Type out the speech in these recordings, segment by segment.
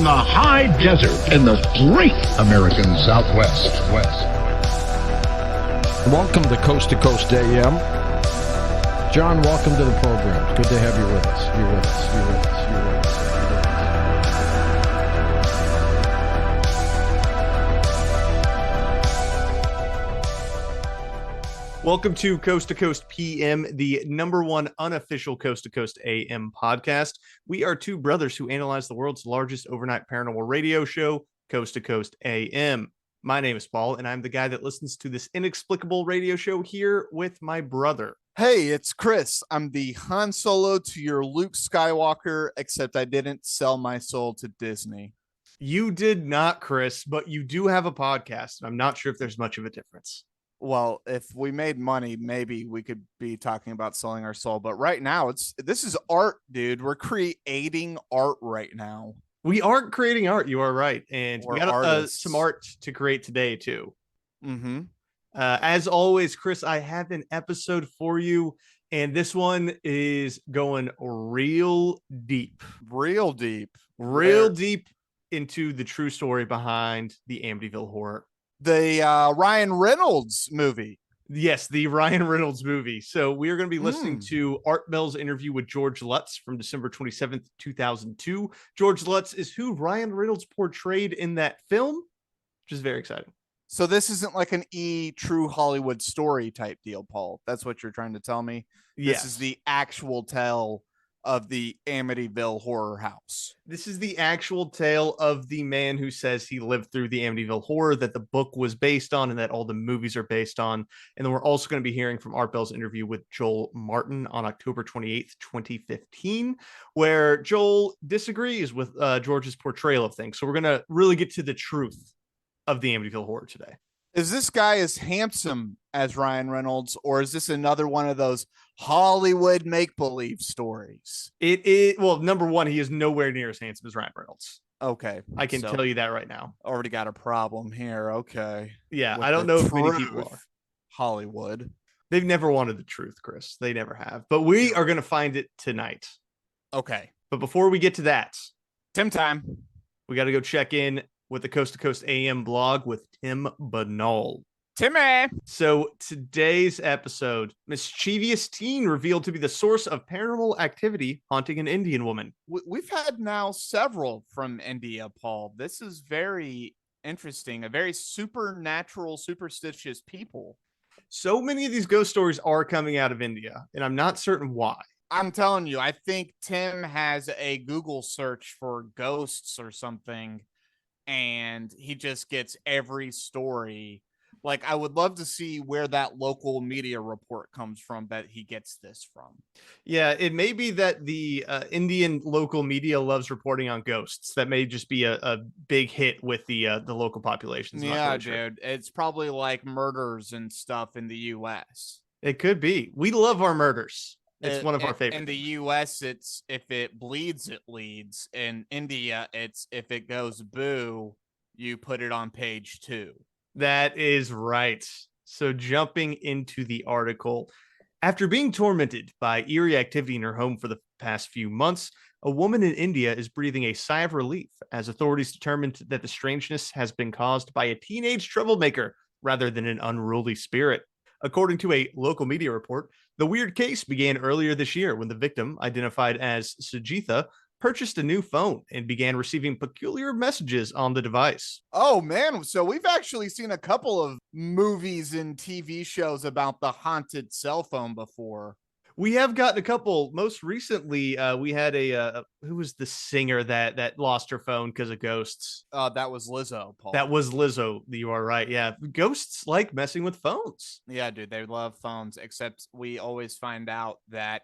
the high desert in the great American Southwest. Welcome to Coast AM. John, welcome to the program. It's good to have you with us. You're with us. Welcome to Coast PM, the number one unofficial Coast to Coast AM podcast. We are two brothers who analyze the world's largest overnight paranormal radio show, Coast to Coast AM. My name is Paul, and I'm the guy that listens to this inexplicable radio show here with my brother. Hey, it's Chris. I'm the Han Solo to your Luke Skywalker, except I didn't sell my soul to Disney. You did not, Chris, but you do have a podcast, and I'm not sure if there's much of a difference. Well, if we made money, maybe we could be talking about selling our soul. But right now, this is art, dude. We're creating art right now. We aren't creating art. You are right. And We're we got artists. some art to create today, too. Mm-hmm. As always, Chris, I have an episode for you. And this one is going real deep. Real deep Into the true story behind the Amityville Horror. The Ryan Reynolds movie. Yes, the Ryan Reynolds movie. So we are going to be listening to Art Bell's interview with George Lutz from December 27th, 2002. George Lutz is who Ryan Reynolds portrayed in that film, which is very exciting. So this isn't like an true Hollywood story type deal, Paul. That's what you're trying to tell me? Yes. This is the actual tale of the Amityville Horror House. This is the actual tale of the man who says he lived through the Amityville Horror that the book was based on and that all the movies are based on. And then we're also going to be hearing from Art Bell's interview with Joel Martin on October 28th, 2015, where Joel disagrees with George's portrayal of things. So we're going to really get to the truth of the Amityville Horror today. Is this guy as handsome as Ryan Reynolds, or is this another one of those Hollywood make-believe stories? It is, well, number one, he is nowhere near as handsome as Ryan Reynolds. Okay. I can tell you that right now. Already got a problem here. Okay. Yeah, I don't know if many people are. Hollywood. They've never wanted the truth, Chris. They never have. But we are going to find it tonight. Okay. But before we get to that, Tim time. We got to go check in with the Coast to Coast AM blog with Tim Banal. Timmy. So today's episode, mischievous teen revealed to be the source of paranormal activity haunting an Indian woman. We've had now several from India, Paul. This is very interesting. A very supernatural, superstitious people. So many of these ghost stories are coming out of India, and I'm not certain why. I'm telling you, I think Tim has a Google search for ghosts or something, and he just gets every story. Like, I would love to see where that local media report comes from that he gets this from. Yeah, it may be that the Indian local media loves reporting on ghosts. That may just be a big hit with the local populations. Yeah, dude. It's probably like murders and stuff in the U.S. It could be. We love our murders. It's one of our favorites. In the U.S., it's if it bleeds, it leads. In India, it's if it goes boo, you put it on page 2. That is right. So jumping into the article, after being tormented by eerie activity in her home for the past few months, a woman in India is breathing a sigh of relief as authorities determined that the strangeness has been caused by a teenage troublemaker rather than an unruly spirit. According to a local media report, the weird case began earlier this year when the victim, identified as Sujitha, purchased a new phone and began receiving peculiar messages on the device. Oh, man. So we've actually seen a couple of movies and TV shows about the haunted cell phone before. We have gotten a couple. Most recently, we had who was the singer that lost her phone because of ghosts? That was Lizzo, Paul. That was Lizzo. You are right. Yeah. Ghosts like messing with phones. Yeah, dude. They love phones, except we always find out that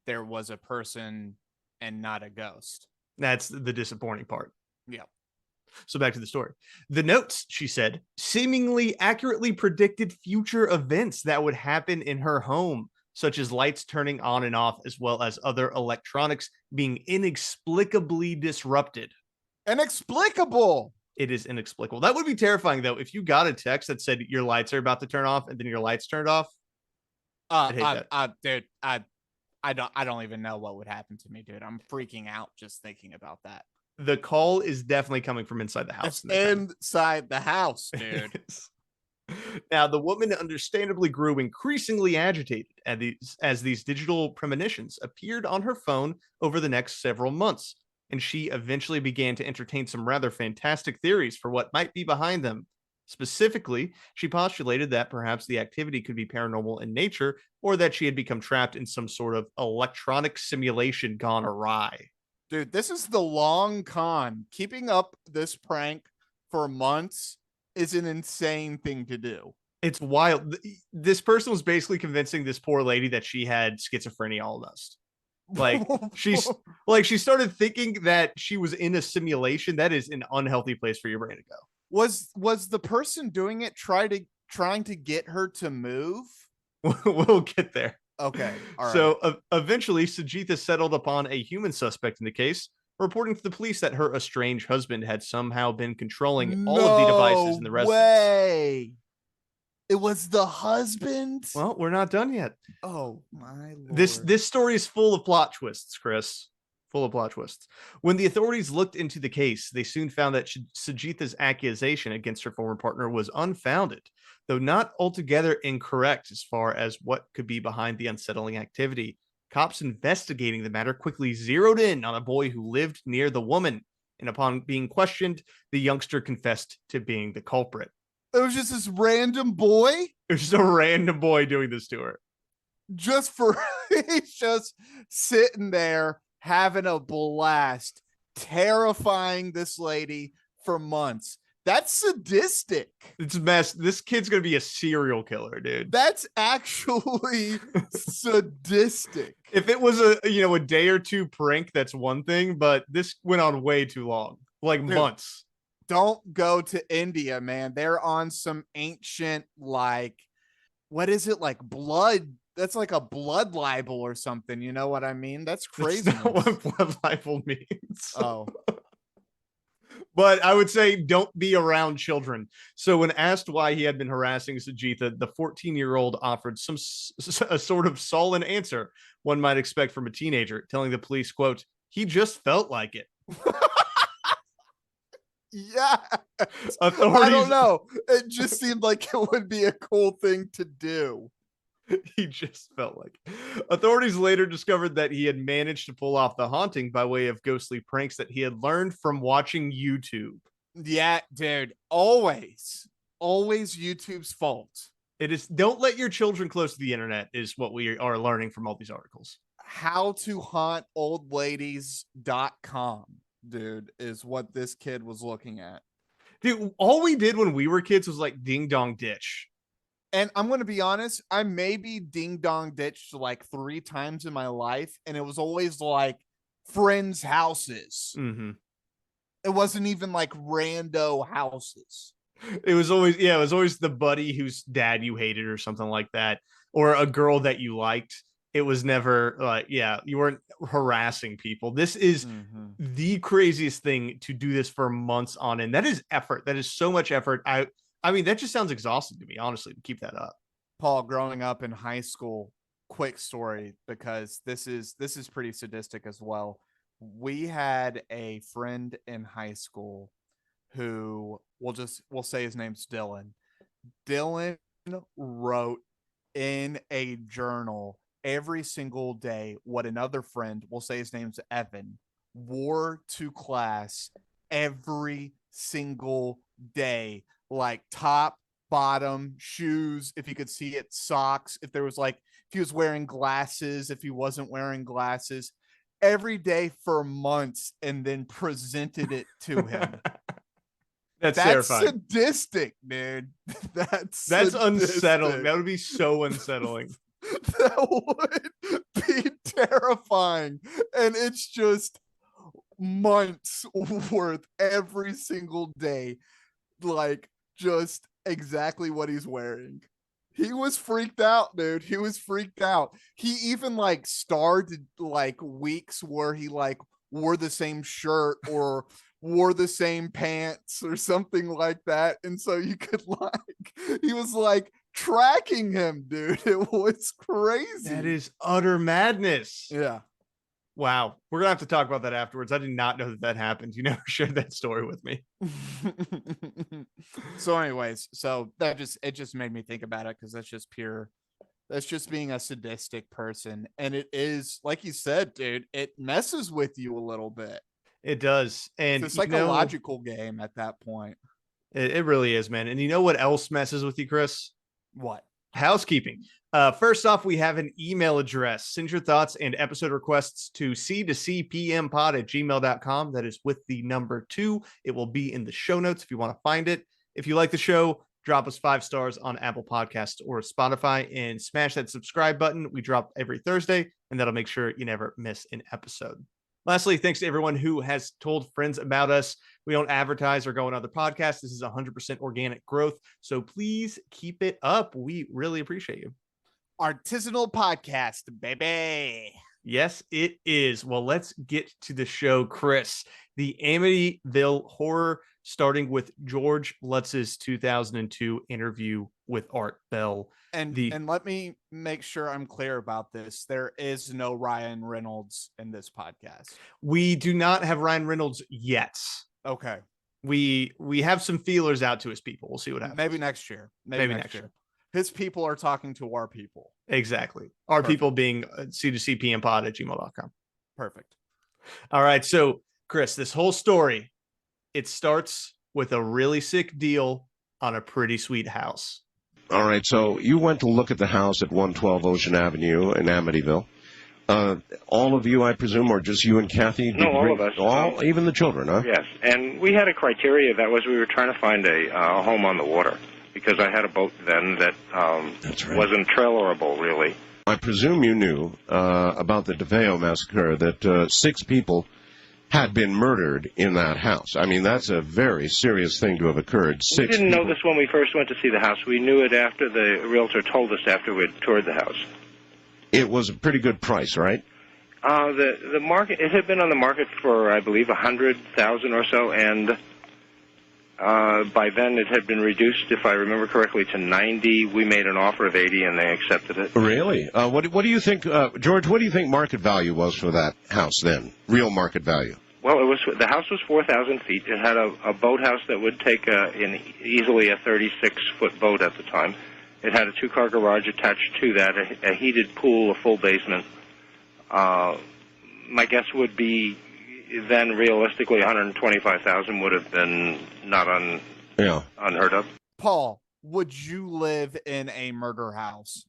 there was a person and not a ghost. That's the disappointing part. Yeah. So back to the story. The notes, she said, seemingly accurately predicted future events that would happen in her home, such as lights turning on and off, as well as other electronics being inexplicably disrupted. Inexplicable. It is inexplicable. That would be terrifying, though, if you got a text that said your lights are about to turn off and then your lights turned off. Dude, I don't even know what would happen to me, dude. I'm freaking out just thinking about that. The call is definitely coming from inside the house. It's inside the house, dude. Now, the woman understandably grew increasingly agitated as these digital premonitions appeared on her phone over the next several months, and she eventually began to entertain some rather fantastic theories for what might be behind them. Specifically, she postulated that perhaps the activity could be paranormal in nature, or that she had become trapped in some sort of electronic simulation gone awry. Dude, this is the long con. Keeping up this prank for months is an insane thing to do. It's wild. This person was basically convincing this poor lady that she had schizophrenia almost. Like she started thinking that she was in a simulation. That is an unhealthy place for your brain to go. Was the person doing it trying to get her to move? We'll get there. Okay. All right. So eventually, Sajitha settled upon a human suspect in the case, reporting to the police that her estranged husband had somehow been controlling all of the devices in the residence. Way. It was the husband? Well, we're not done yet. Oh, my Lord. This story is full of plot twists, Chris. Full of plot twists. When the authorities looked into the case, they soon found that Sajitha's accusation against her former partner was unfounded, though not altogether incorrect as far as what could be behind the unsettling activity. Cops investigating the matter quickly zeroed in on a boy who lived near the woman, and upon being questioned, the youngster confessed to being the culprit. It was just this random boy? It was just a random boy doing this to her. He's just sitting there having a blast, terrifying this lady for months. That's sadistic. It's mess. This kid's gonna be a serial killer, dude. That's actually sadistic. If it was a day or two prank, that's one thing, but this went on way too long, like Dude, months. Don't go to India, man. They're on some ancient, like, what is it, like blood? That's like a blood libel or something. You know what I mean? That's crazy. That's not what blood libel means. Oh. But I would say don't be around children. So when asked why he had been harassing Sajitha, the 14-year-old offered a sort of sullen answer one might expect from a teenager, telling the police, quote, "He just felt like it." Yeah. Authorities, I don't know. It just seemed like it would be a cool thing to do. He just felt like it. Authorities later discovered that he had managed to pull off the haunting by way of ghostly pranks that he had learned from watching YouTube. Yeah, dude. Always YouTube's fault. It is. Don't let your children close to the internet is what we are learning from all these articles. howtohauntoldladies.com, dude, is what this kid was looking at. Dude, all we did when we were kids was like ding dong ditch. And I'm going to be honest, I maybe ding dong ditched like 3 times in my life, and it was always like friends' houses. Mm-hmm. It wasn't even like rando houses. It was always the buddy whose dad you hated or something like that, or a girl that you liked. It was never like, you weren't harassing people. This is the craziest thing to do this for months on end. That is effort. That is so much effort. I mean, that just sounds exhausting to me, honestly, to keep that up. Paul, growing up in high school, quick story, because this is pretty sadistic as well. We had a friend in high school who we'll say his name's Dylan. Dylan wrote in a journal every single day what another friend, we'll say his name's Evan, wore to class every single day. Like top, bottom, shoes, if you could see it, socks, if there was like, if he was wearing glasses, if he wasn't wearing glasses, every day for months, and then presented it to him. That's terrifying. Sadistic, dude. That's unsettling. That would be so unsettling. That would be terrifying. And it's just months worth every single day. Like, just exactly what he's wearing. He was freaked out, dude. He was freaked out. He even like started like weeks where he like wore the same shirt or wore the same pants or something like that. And so you could he was like tracking him, dude. It was crazy. That is utter madness. Yeah. Wow. We're going to have to talk about that afterwards. I did not know that happened. You never shared that story with me. So anyways, it just made me think about it because that's just being a sadistic person. And it is, like you said, dude, it messes with you a little bit. It does. And it's a psychological game at that point. It really is, man. And you know what else messes with you, Chris? What? Housekeeping. First off, we have an email address. Send your thoughts and episode requests to c2cpmpod@gmail.com. That is with the number 2. It will be in the show notes if you want to find it. If you like the show, drop us 5 stars on Apple Podcasts or Spotify and smash that subscribe button. We drop every Thursday, and that'll make sure you never miss an episode. Lastly, thanks to everyone who has told friends about us. We don't advertise or go on other podcasts. This is 100% organic growth. So please keep it up. We really appreciate you. Artisanal podcast, baby. Yes, it is. Well, let's get to the show, Chris. The Amityville Horror, starting with George Lutz's 2002 interview with Art Bell. And let me make sure I'm clear about this. There is no Ryan Reynolds in this podcast. We do not have Ryan Reynolds yet. Okay. We have some feelers out to his people. We'll see what happens. Maybe next year. Maybe next year. His people are talking to our people. Exactly. Our Perfect. people being c2cpmpod@gmail.com. Perfect. All right. So, Chris, this whole story, it starts with a really sick deal on a pretty sweet house. All right, so you went to look at the house at 112 Ocean Avenue in Amityville. All of you, I presume, or just you and Kathy? No, all of us. All, even the children, huh? Yes, and we had a criteria. That was we were trying to find a home on the water, because I had a boat then that That's right. wasn't trailerable, really. I presume you knew about the DeFeo massacre, that 6 people had been murdered in that house. I mean, that's a very serious thing to have occurred. We didn't know this when we first went to see the house. We knew it after the realtor told us after we'd toured the house. It was a pretty good price, right? The market, it had been on the market for, I believe, 100,000 or so, and by then it had been reduced, if I remember correctly, to 90. We made an offer of 80, and they accepted it. Really? What do you think, George? What do you think market value was for that house then? Real market value? Well, the house was 4,000 feet. It had a boathouse that would take easily a 36-foot boat at the time. It had a 2-car garage attached to that, a heated pool, a full basement. My guess would be then realistically 125,000 would have been not unheard of. Paul, would you live in a murder house?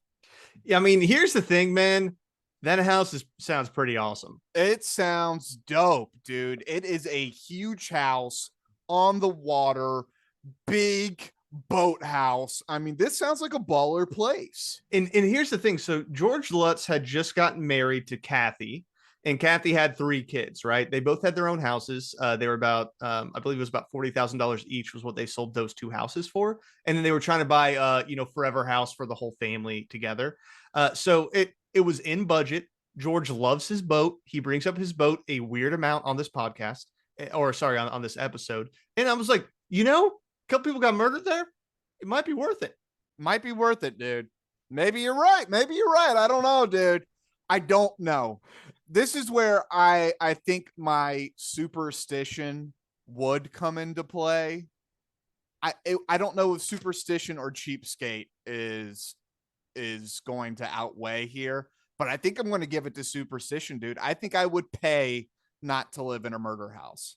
Yeah, I mean, here's the thing, man. That house sounds pretty awesome. It sounds dope, dude. It is a huge house on the water, big boathouse. I mean, this sounds like a baller place. And here's the thing. So George Lutz had just gotten married to Kathy, and Kathy had 3 kids, right? They both had their own houses. They were about, I believe it was about $40,000 each was what they sold those 2 houses for. And then they were trying to buy, forever house for the whole family together. So it was in budget. George loves his boat. He brings up his boat a weird amount on this podcast, on this episode. And I was like, a couple people got murdered there. It might be worth it. Might be worth it, dude. Maybe you're right. I don't know, dude. I don't know. This is where I think my superstition would come into play. I don't know if superstition or cheapskate is going to outweigh here, but I think I'm going to give it to superstition, dude. I think I would pay not to live in a murder house.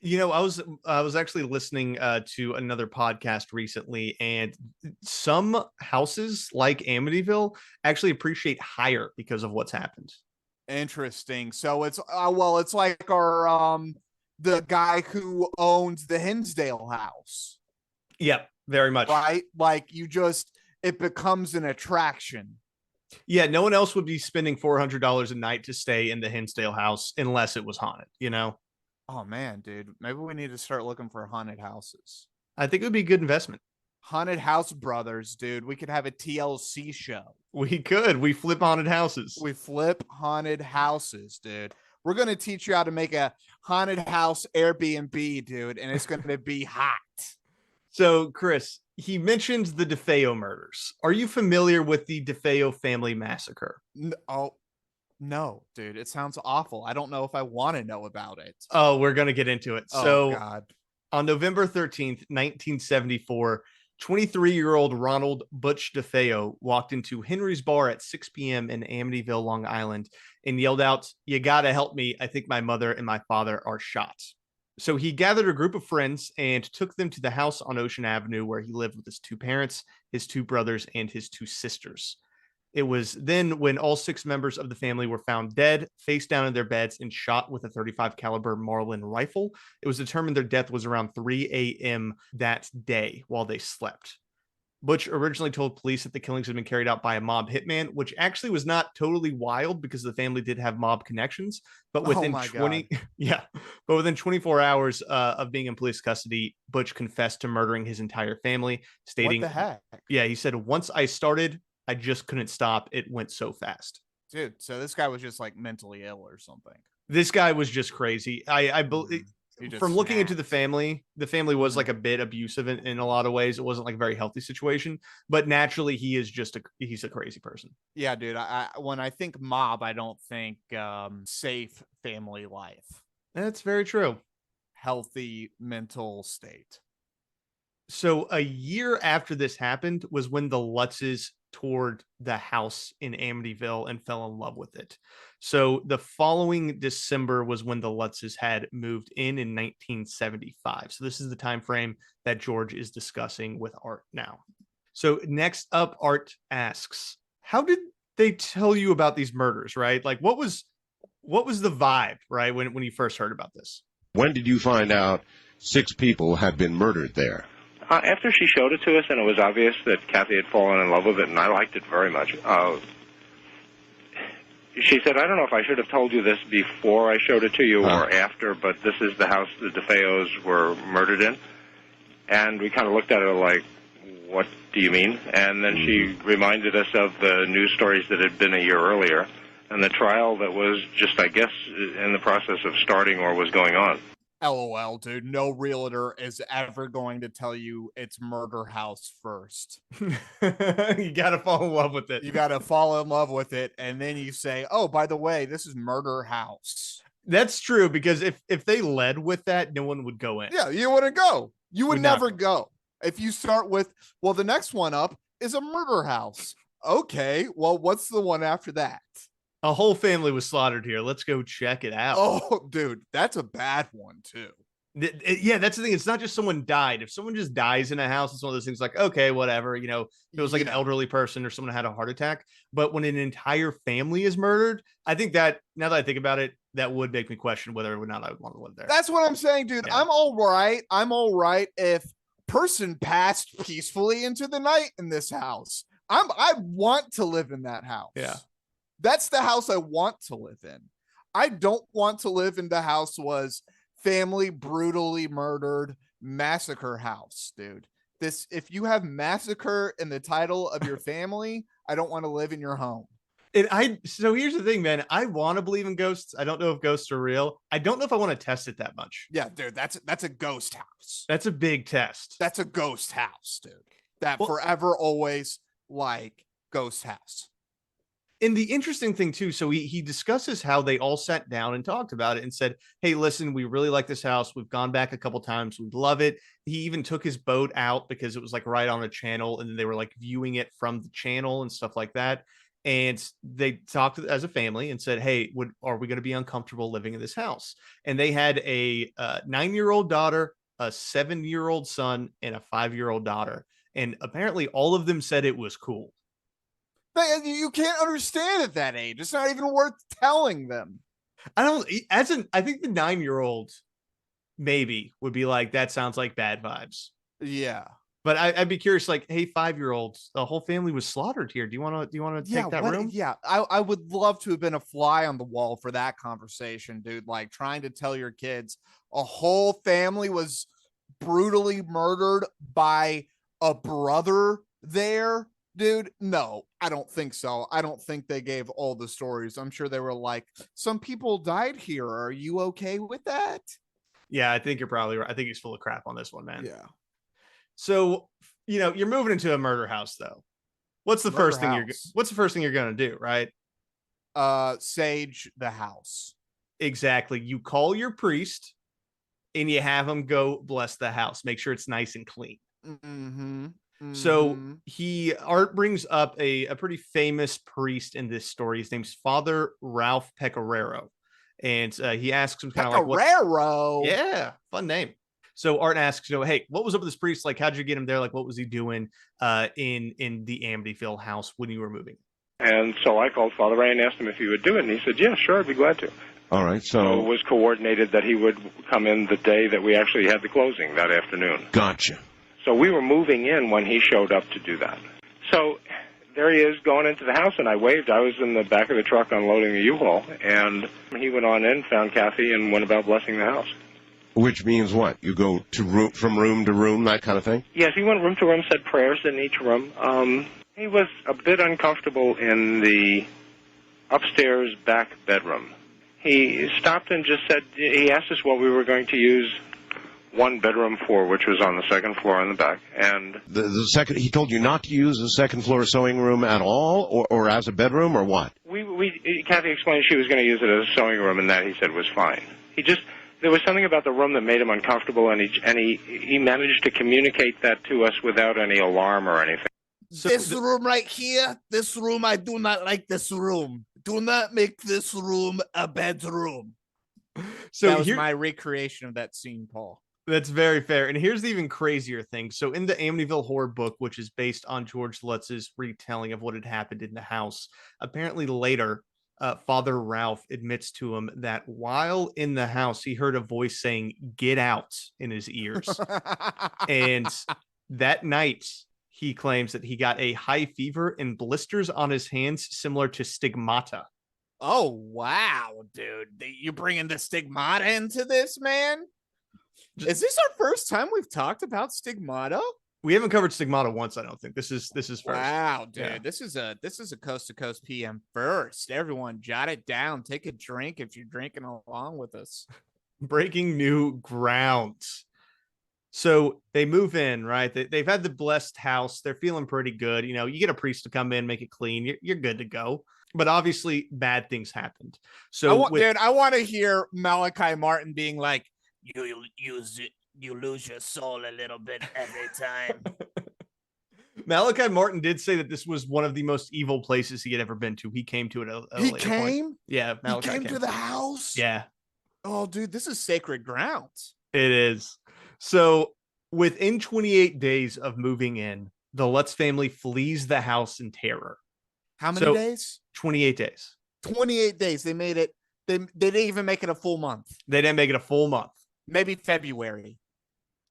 I was actually listening to another podcast recently, and some houses like Amityville actually appreciate higher because of what's happened. Interesting. So it's it's like our the guy who owns the Hinsdale house. Yep, very much. Right? Like it becomes an attraction. Yeah, no one else would be spending $400 a night to stay in the Hinsdale house unless it was haunted, Oh man, dude. Maybe we need to start looking for haunted houses. I think it would be a good investment. Haunted House Brothers, dude. We could have a TLC show. We could. We flip haunted houses. We flip haunted houses, dude. We're going to teach you how to make a haunted house Airbnb, dude, and it's going to be hot. So, Chris, he mentioned the DeFeo murders. Are you familiar with the DeFeo family massacre? No, No, dude, it sounds awful. I don't know if I want to know about it. Oh, we're going to get into it. Oh, So God. on November 13th, 1974, 23-year-old Ronald Butch DeFeo walked into Henry's Bar at 6 p.m. in Amityville, Long Island, and yelled out, "You gotta help me. I think my mother and my father are shot." So he gathered a group of friends and took them to the house on Ocean Avenue where he lived with his two parents, his two brothers, and his two sisters. It was then when all six members of the family were found dead, face down in their beds, and shot with a 35 caliber Marlin rifle. It was determined their death was around 3 a.m. that day while they slept. Butch originally told police that the killings had been carried out by a mob hitman, which actually was not totally wild because the family did have mob connections. But within my 20, but within 24 hours of being in police custody, Butch confessed to murdering his entire family, stating, What the heck? Yeah, he said, "Once I started, I just couldn't stop. It went so fast." Dude, so this guy was just like mentally ill or something. This guy was just crazy. I believe from looking into the family was like a bit abusive in a lot of ways. It wasn't like a very healthy situation, but naturally he's a crazy person. Yeah, dude. I when I think mob, I don't think safe family life, That's very true. healthy mental state. So a year after this happened was when the Lutzes toured the house in Amityville and fell in love with it. So the following December was when the Lutzes had moved in 1975. So this is the time frame that George is discussing with Art now. So next up, Art asks, how did they tell you about these murders, right? Like what was the vibe, right, when you first heard about this? When did you find out 6 people had been murdered there? After she showed it to us, and it was obvious that Kathy had fallen in love with it, and I liked it very much. She said, "I don't know if I should have told you this before I showed it to you or after, but this is the house the DeFeos were murdered in." And we kind of looked at her like, "What do you mean?" And then she reminded us of the news stories that had been a year earlier, and the trial that was just, I guess, in the process of starting or was going on. LOL, dude. No realtor is ever going to tell you it's murder house first. You gotta fall in love with it. You got to fall in love with it, and then you say, "Oh, by the way, this is murder house." That's true, because if they led with that, no one would go in. Yeah, you wouldn't go. You would Would not never go. If you start with, well, the next one up is a murder house. Okay, well, what's the one after that? A whole family was slaughtered here. Let's go check it out. Oh, dude, that's a bad one too. Yeah, that's the thing. It's not just someone died. If someone just dies in a house, it's one of those things like, okay, whatever. You know, if it was like an elderly person or someone had a heart attack. But when an entire family is murdered, I think that, now that I think about it, that would make me question whether or not I would want to live there. That's what I'm saying, dude. Yeah. I'm all right if person passed peacefully into the night in this house. I want to live in that house. Yeah. That's the house I want to live in. I don't want to live in the house was family brutally murdered massacre house, dude. This, if you have massacre in the title of your family, I don't want to live in your home. So here's the thing, man. I want to believe in ghosts. I don't know if ghosts are real. I don't know if I want to test it that much. Yeah, dude, that's a ghost house. That's a big test. That's a ghost house, dude. That forever, always, like, ghost house. And the interesting thing too, so he discusses how they all sat down and talked about it and said, "Hey, listen, we really like this house. We've gone back a couple times. We love it." He even took his boat out because it was like right on a channel, and then they were like viewing it from the channel and stuff like that. And they talked as a family and said, "Hey, are we going to be uncomfortable living in this house?" And they had a 9-year-old daughter, a 7-year-old son, and a 5-year-old daughter. And apparently all of them said it was cool. You can't understand at that age. It's not even worth telling them. I think the 9-year-old maybe would be like, that sounds like bad vibes. Yeah. But I'd be curious, like, hey, 5-year-olds, the whole family was slaughtered here. Do you want to take that room? Yeah, I would love to have been a fly on the wall for that conversation, dude. Like trying to tell your kids a whole family was brutally murdered by a brother there. Dude, no, I don't think so. I don't think they gave all the stories. I'm sure they were like, some people died here. Are you okay with that? Yeah, I think you're probably right. I think he's full of crap on this one, man. Yeah. So, you're moving into a murder house, though. What's the first thing you're going to do, right? sage the house. Exactly. You call your priest and you have him go bless the house. Make sure it's nice and clean. Mm-hmm. So Art brings up a pretty famous priest in this story. His name's Father Ralph Pecoraro. And he asks him kind of like, Pecoraro. Yeah, fun name. So Art asks, hey, what was up with this priest? Like, how'd you get him there? Like, what was he doing in the Amityville house when you were moving? And so I called Father Ray and asked him if he would do it, and he said, yeah, sure, I'd be glad to. All right, So it was coordinated that he would come in the day that we actually had the closing that afternoon. Gotcha. So we were moving in when he showed up to do that. So there he is going into the house, and I waved. I was in the back of the truck unloading the U-Haul, and he went on in, found Kathy, and went about blessing the house. Which means what? You go to from room to room, that kind of thing? Yes, he went room to room, said prayers in each room. He was a bit uncomfortable in the upstairs back bedroom. He stopped and just said, he asked us what we were going to use one bedroom for, which was on the second floor in the back. And the second, he told you not to use the second floor sewing room at all, or as a bedroom, or what? Kathy explained she was going to use it as a sewing room, and that he said was fine. There was something about the room that made him uncomfortable, and he managed to communicate that to us without any alarm or anything. So this room right here, this room, I do not like this room. Do not make this room a bedroom. So that was my recreation of that scene, Paul. That's very fair. And here's the even crazier thing. So in the Amityville Horror book, which is based on George Lutz's retelling of what had happened in the house, apparently later, Father Ralph admits to him that while in the house, he heard a voice saying, "Get out," in his ears. And that night, he claims that he got a high fever and blisters on his hands similar to stigmata. Oh, wow, dude. You're bringing the stigmata into this, man? Is this our first time we've talked about stigmata? We haven't covered stigmata once, I don't think. This is first. Wow, dude. Yeah. This is a coast to coast PM first. Everyone jot it down. Take a drink if you're drinking along with us. Breaking new ground. So they move in, right? They've had the blessed house. They're feeling pretty good. You get a priest to come in, make it clean. You're good to go. But obviously, bad things happened. So, dude, I want to hear Malachi Martin being like, "You lose your soul a little bit every time." Malachi Martin did say that this was one of the most evil places he had ever been to. He came to it at a later point. Yeah, Malachi came to the house. Yeah. Oh, dude, this is sacred ground. It is. So within 28 days of moving in, the Lutz family flees the house in terror. How many days? 28 days. 28 days. They made it. They didn't even make it a full month. They didn't make it a full month. Maybe February.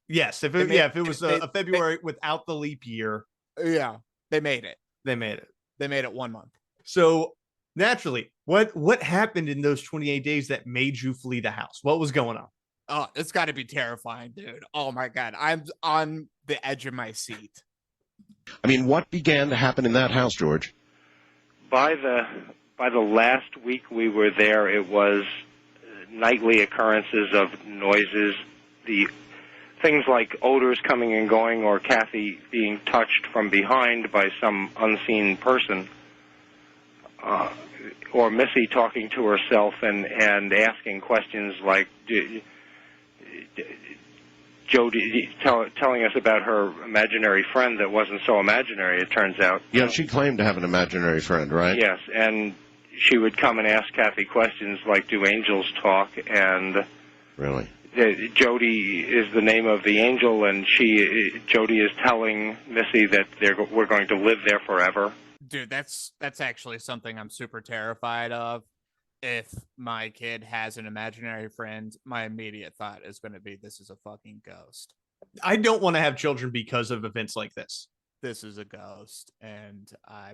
Yes. If it was a February without the leap year. Yeah. They made it. They made it. They made it 1 month. So naturally, what happened in those 28 days that made you flee the house? What was going on? Oh, it's got to be terrifying, dude. Oh my God. I'm on the edge of my seat. I mean, what began to happen in that house, George? By the last week we were there, it was nightly occurrences of noises, the things like odors coming and going, or Kathy being touched from behind by some unseen person, or Missy talking to herself and asking questions like, Jody telling us about her imaginary friend that wasn't so imaginary, it turns out. Yeah, she claimed to have an imaginary friend, right? Yes, and she would come and ask Kathy questions like, do angels talk? And really, Jody is the name of the angel, and Jody is telling Missy that we're going to live there forever. Dude, that's actually something I'm super terrified of. If my kid has an imaginary friend, my immediate thought is going to be, this is a fucking ghost. I don't want to have children because of events like this. This is a ghost, and I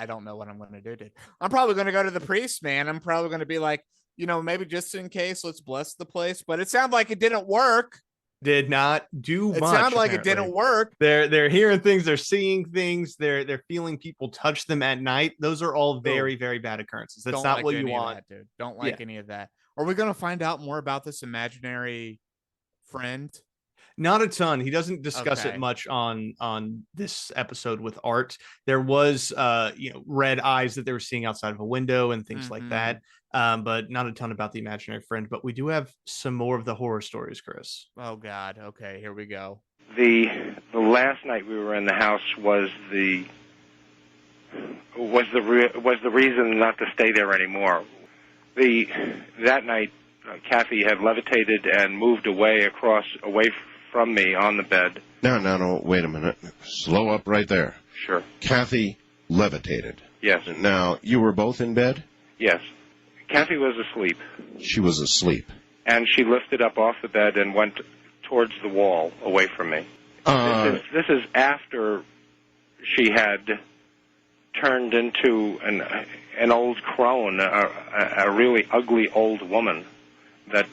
don't know what I'm going to do, dude. I'm probably going to go to the priest, man. I'm probably going to be like, maybe just in case, let's bless the place. But it sounded like it didn't work. Did not do much. It sounded like it didn't work. They're hearing things, they're seeing things, they're feeling people touch them at night. Those are all very, very bad occurrences. That's not what you want, dude. Don't like any of that. Are we going to find out more about this imaginary friend? Not a ton. He doesn't discuss it Okay. much on this episode with Art. There was red eyes that they were seeing outside of a window and things like that. But not a ton about the imaginary friend. But we do have some more of the horror stories, Chris. Oh God. Okay, here we go. The last night we were in the house was the reason not to stay there anymore. That night, Kathy had levitated and moved away from me on the bed. No, wait a minute. Slow up right there. Sure. Kathy levitated. Yes. Now, you were both in bed? Yes. Kathy was asleep. She was asleep. And she lifted up off the bed and went towards the wall, away from me. This is after she had turned into an old crone, a really ugly old woman that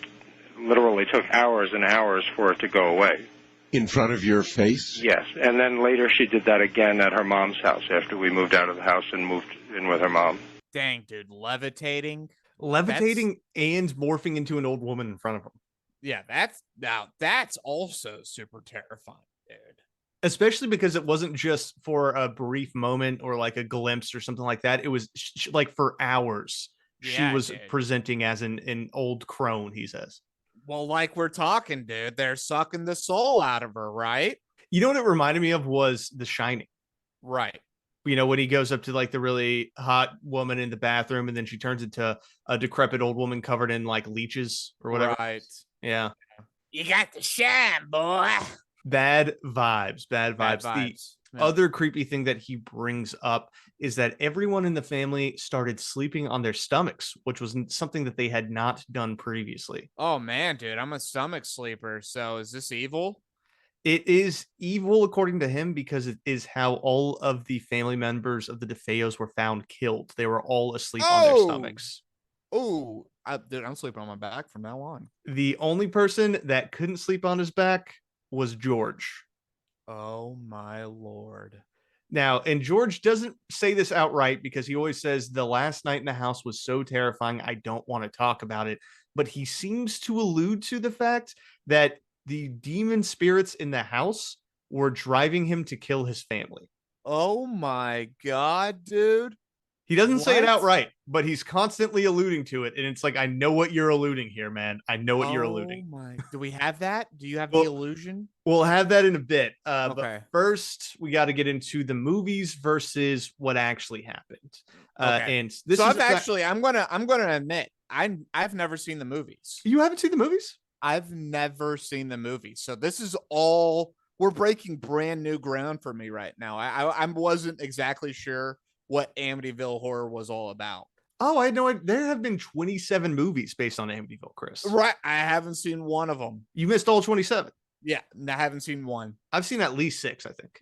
literally took hours and hours for it to go away. In front of your face? Yes, and then later she did that again at her mom's house after we moved out of the house and moved in with her mom. Dang, dude, levitating And morphing into an old woman in front of him. Yeah, that's also super terrifying, dude. Especially because it wasn't just for a brief moment or like a glimpse or something like that. It was like for hours. She was presenting as an old crone, he says. Well, like we're talking, dude, they're sucking the soul out of her, right? You know what it reminded me of was The Shining. Right. You know, when he goes up to like the really hot woman in the bathroom and then she turns into a decrepit old woman covered in like leeches or whatever. Right. Yeah. You got the shine, boy. Bad vibes. The other creepy thing that he brings up is that everyone in the family started sleeping on their stomachs, which was something that they had not done previously. Oh, man, dude, I'm a stomach sleeper. So is this evil? It is evil, according to him, because it is how all of the family members of the DeFeos were found killed. They were all asleep on their stomachs. Oh, dude, I'm sleeping on my back from now on. The only person that couldn't sleep on his back was George. Oh, my Lord. Now, and George doesn't say this outright because he always says the last night in the house was so terrifying, I don't want to talk about it. But he seems to allude to the fact that the demon spirits in the house were driving him to kill his family. Oh, my God, dude. He doesn't say it outright, but he's constantly alluding to it. And it's like, I know what you're alluding here, man. I know what you're alluding. Do we have that? Do you have the illusion? We'll have that in a bit. Okay. But first, we got to get into the movies versus what actually happened. And this so is I'm gonna admit, I've never seen the movies. You haven't seen the movies? I've never seen the movies. So this is all, we're breaking brand new ground for me right now. I wasn't exactly sure what Amityville Horror was all about. Oh, I know. There have been 27 movies based on Amityville, Chris. Right. I haven't seen one of them. You missed all 27. Yeah, I haven't seen one. I've seen at least 6, I think.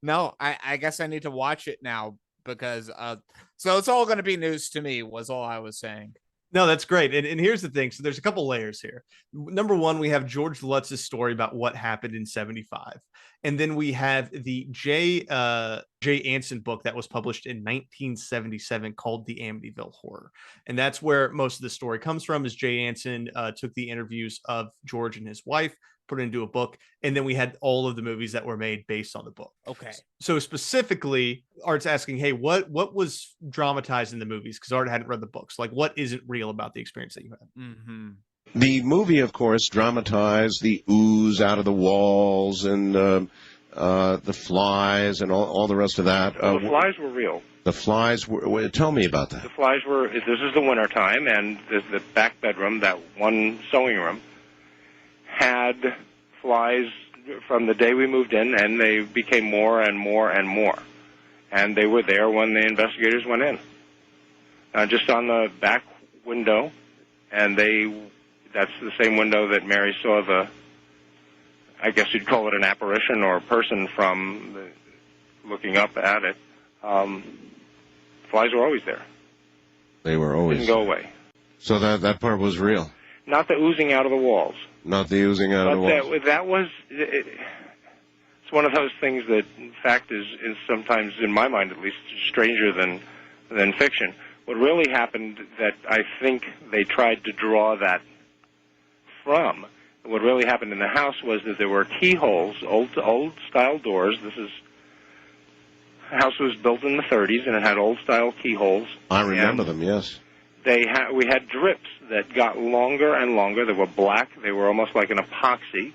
No, I guess I need to watch it now because so it's all going to be news to me was all I was saying. No, that's great. And here's the thing. So there's a couple layers here. Number one, we have George Lutz's story about what happened in 75. And then we have the Jay Anson book that was published in 1977 called The Amityville Horror. And that's where most of the story comes from, is Jay Anson took the interviews of George and his wife, put it into a book, and then we had all of the movies that were made based on the book. Okay. So specifically, Art's asking, hey, what was dramatized in the movies? Because Art hadn't read the books. Like, what isn't real about the experience that you had? Mm-hmm. The movie, of course, dramatized the ooze out of the walls and the flies and all the rest of that. Well, the flies were real. The flies were. Tell me about that. The flies were. This is the winter time, and the back bedroom, that one sewing room, had flies from the day we moved in, and they became more and more and more. And they were there when the investigators went in. Just on the back window, and that's the same window that Mary saw I guess you'd call it an apparition or a person from looking up at it. Flies were always there. They were always didn't go away. So that part was real. Not the oozing out of the walls. Not the oozing out of the walls. That was. It's one of those things that, in fact, is sometimes, in my mind at least, stranger than fiction. What really happened that I think they tried to draw that from What really happened in the house was that there were keyholes, old-style doors. The house was built in the 30s, and it had old-style keyholes. I remember them, yes. We had drips that got longer and longer. They were black. They were almost like an epoxy.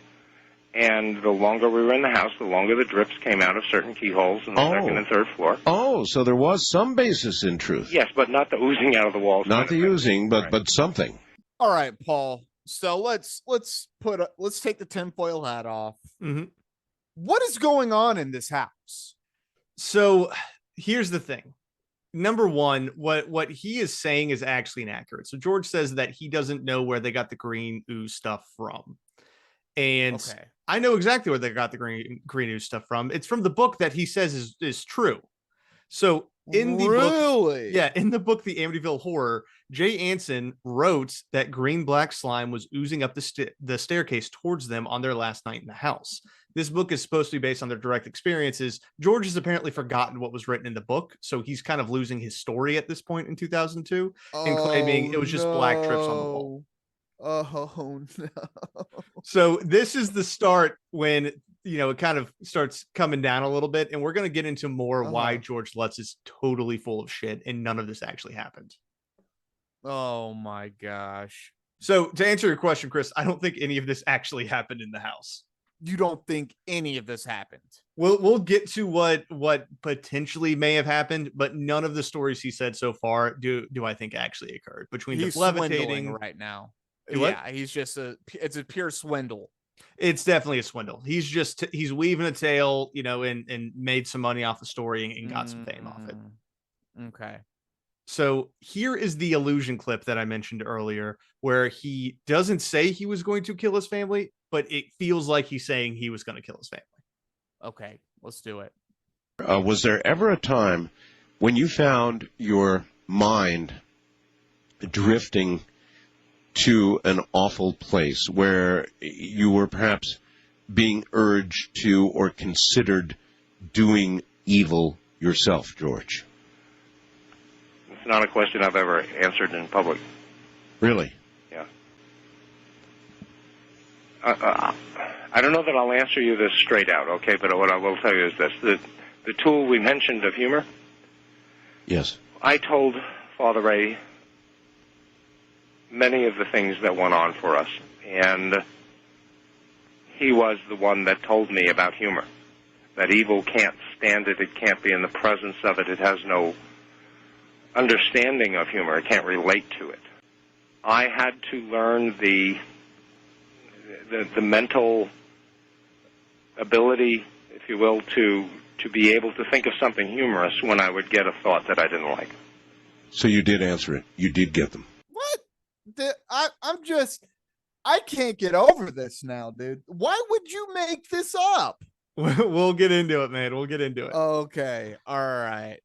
And the longer we were in the house, the longer the drips came out of certain keyholes in the second and third floor. Oh, so there was some basis in truth. Yes, but not the oozing out of the walls. Not the oozing, but something. All right, Paul. So let's take the tinfoil hat off. Mm-hmm. What is going on in this house? So here's the thing. Number one, what he is saying is actually inaccurate. So George says that he doesn't know where they got the green ooze stuff from. And I know exactly where they got the green ooze stuff from. It's from the book that he says is true. So in the book, in the book, The Amityville Horror, Jay Anson wrote that green black slime was oozing up the staircase towards them on their last night in the house. This book is supposed to be based on their direct experiences. George has apparently forgotten what was written in the book, so he's kind of losing his story at this point in 2002 and claiming it was just black trips on the wall. Oh, no. So this is the start when, it kind of starts coming down a little bit, and we're going to get into more why George Lutz is totally full of shit, and none of this actually happened. Oh, my gosh. So to answer your question, Chris, I don't think any of this actually happened in the house. You don't think any of this happened? We'll get to what potentially may have happened, but none of the stories he said so far do I think actually occurred. Between he's the levitating right now. What? Yeah, he's just it's a pure swindle. It's definitely a swindle. He's weaving a tale, and made some money off the story and got some fame off it. Okay. So here is the illusion clip that I mentioned earlier, where he doesn't say he was going to kill his family, but it feels like he's saying he was going to kill his family. Okay, let's do it. Was there ever a time when you found your mind drifting to an awful place where you were perhaps being urged to or considered doing evil yourself, George? It's not a question I've ever answered in public. Really? Yeah. I don't know that I'll answer you this straight out, okay? But what I will tell you is this. The tool we mentioned of humor. Yes. I told Father Ray many of the things that went on for us, and he was the one that told me about humor, that evil can't stand it, it can't be in the presence of it, it has no understanding of humor, it can't relate to it. I had to learn the mental ability, if you will, to be able to think of something humorous when I would get a thought that I didn't like. So you did answer it. You did get them. What? I can't get over this now, dude. Why would you make this up? We'll get into it, man. We'll get into it. Okay. All right.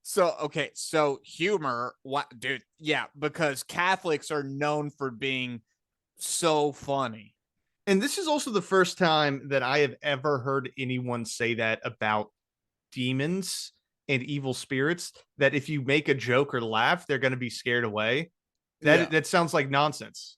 So humor, what, dude? Yeah, because Catholics are known for being so funny. And this is also the first time that I have ever heard anyone say that about demons and evil spirits, that if you make a joke or laugh, they're going to be scared away. That sounds like nonsense.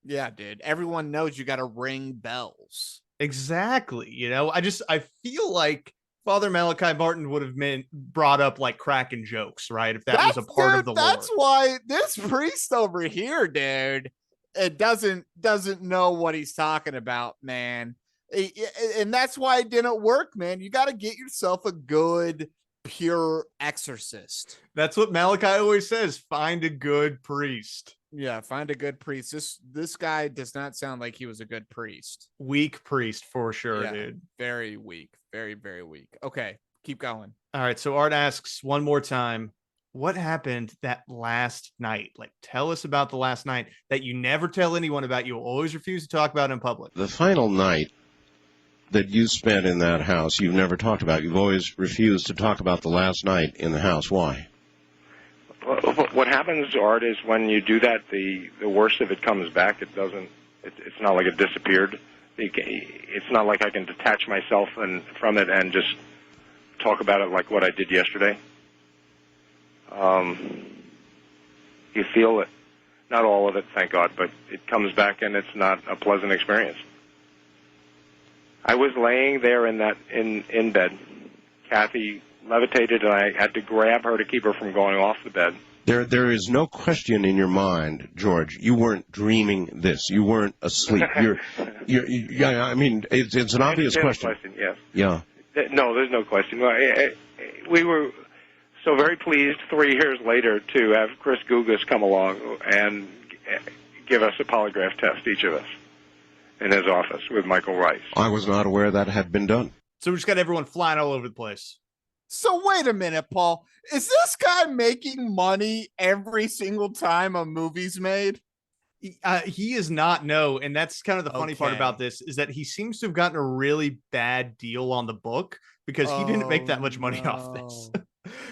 Yeah, dude. Everyone knows you got to ring bells. Exactly. I feel like Father Malachi Martin would have brought up like cracking jokes, right? If that was a part of the lore. That's why this priest over here, dude, it doesn't know what he's talking about, man. And that's why it didn't work, man. You got to get yourself a good, pure exorcist. That's what Malachi always says. Find a good priest. Yeah, find a good priest. This guy does not sound like he was a good priest. Weak priest for sure, dude. Very weak. Very, very weak. Okay, keep going. All right, so Art asks one more time, what happened that last night? Like, tell us about the last night that you never tell anyone about. You will always refuse to talk about in public. The final night that you spent in that house, you've never talked about. You've always refused to talk about the last night in the house. Why? What happens, Art, is when you do that, the worst of it comes back. It's not like it disappeared. It's not like I can detach myself from it and just talk about it like what I did yesterday. You feel it. Not all of it, thank God, but it comes back and it's not a pleasant experience. I was laying there in bed. Kathy levitated, and I had to grab her to keep her from going off the bed. There is no question in your mind, George. You weren't dreaming this. You weren't asleep. Yeah. I mean, it's an obvious question. Yes. Yeah. No, there's no question. We were so very pleased 3 years later to have Chris Gugas come along and give us a polygraph test, each of us, in his office with Michael Rice. I was not aware that had been done. So we just got everyone flying all over the place. So wait a minute, Paul. Is this guy making money every single time a movie's made? He is not, no. And that's kind of the funny part Okay. about this, is that he seems to have gotten a really bad deal on the book because he didn't make that much money off this.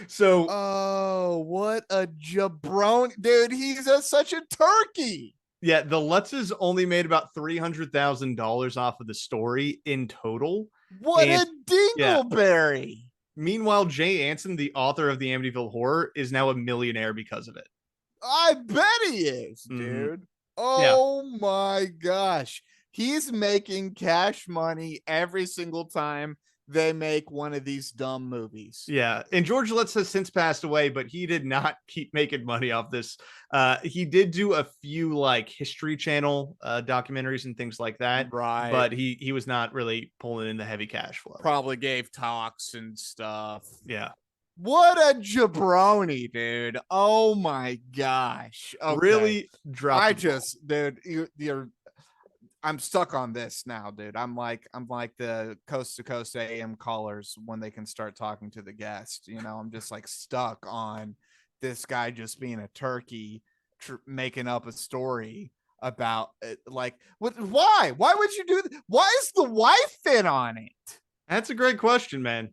So, oh, what a jabroni. Dude, he's such a turkey. yeah, the Lutzes only made about $300,000 off of the story in total. What And- a dingleberry. Meanwhile, Jay Anson, the author of the Amityville Horror, is now a millionaire because of it. I bet he is, Mhm. dude. Oh my gosh. He's making cash money every single time they make one of these dumb movies. Yeah, and George Lutz has since passed away, but he did not keep making money off this. He did do a few like History Channel documentaries and things like that, Right. but he was not really pulling in the heavy cash flow. Probably gave talks and stuff. Yeah, What a jabroni, dude. Oh my gosh. Okay. really dropped. I the ball. just, dude, you're I'm stuck on this now, dude. I'm like the coast to coast AM callers when they can start talking to the guest. You know, I'm just like stuck on this guy just being a turkey, making up a story about it. Like, why? Why would you do that? Why is the wife in on it? That's a great question, man.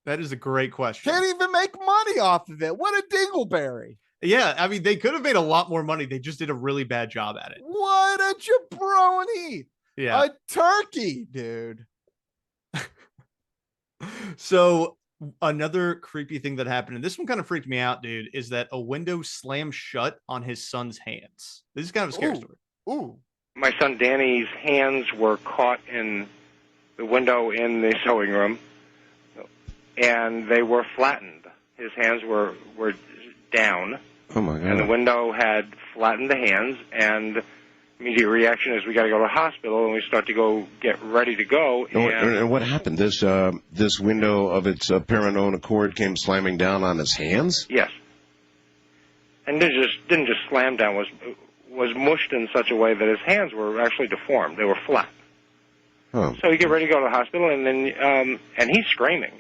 That is a great question. Can't even make money off of it. What a dingleberry. Yeah, I mean, they could have made a lot more money. They just did a really bad job at it. What a jabroni. Yeah. A turkey, dude. So another creepy thing that happened, and this one kind of freaked me out, dude, is that a window slammed shut on his son's hands. This is kind of a scary Ooh. story. Ooh. My son Danny's hands were caught in the window in the sewing room, and they were flattened. His hands were down, Oh, my and the God. window had flattened the hands, and immediate reaction is we got to go to the hospital, and we start to go get ready to go. And what happened? This window of its apparent own accord came slamming down on his hands? Yes, and didn't just slam down. Was mushed in such a way that his hands were actually deformed. They were flat. Oh. So we get ready to go to the hospital, and then and he's screaming.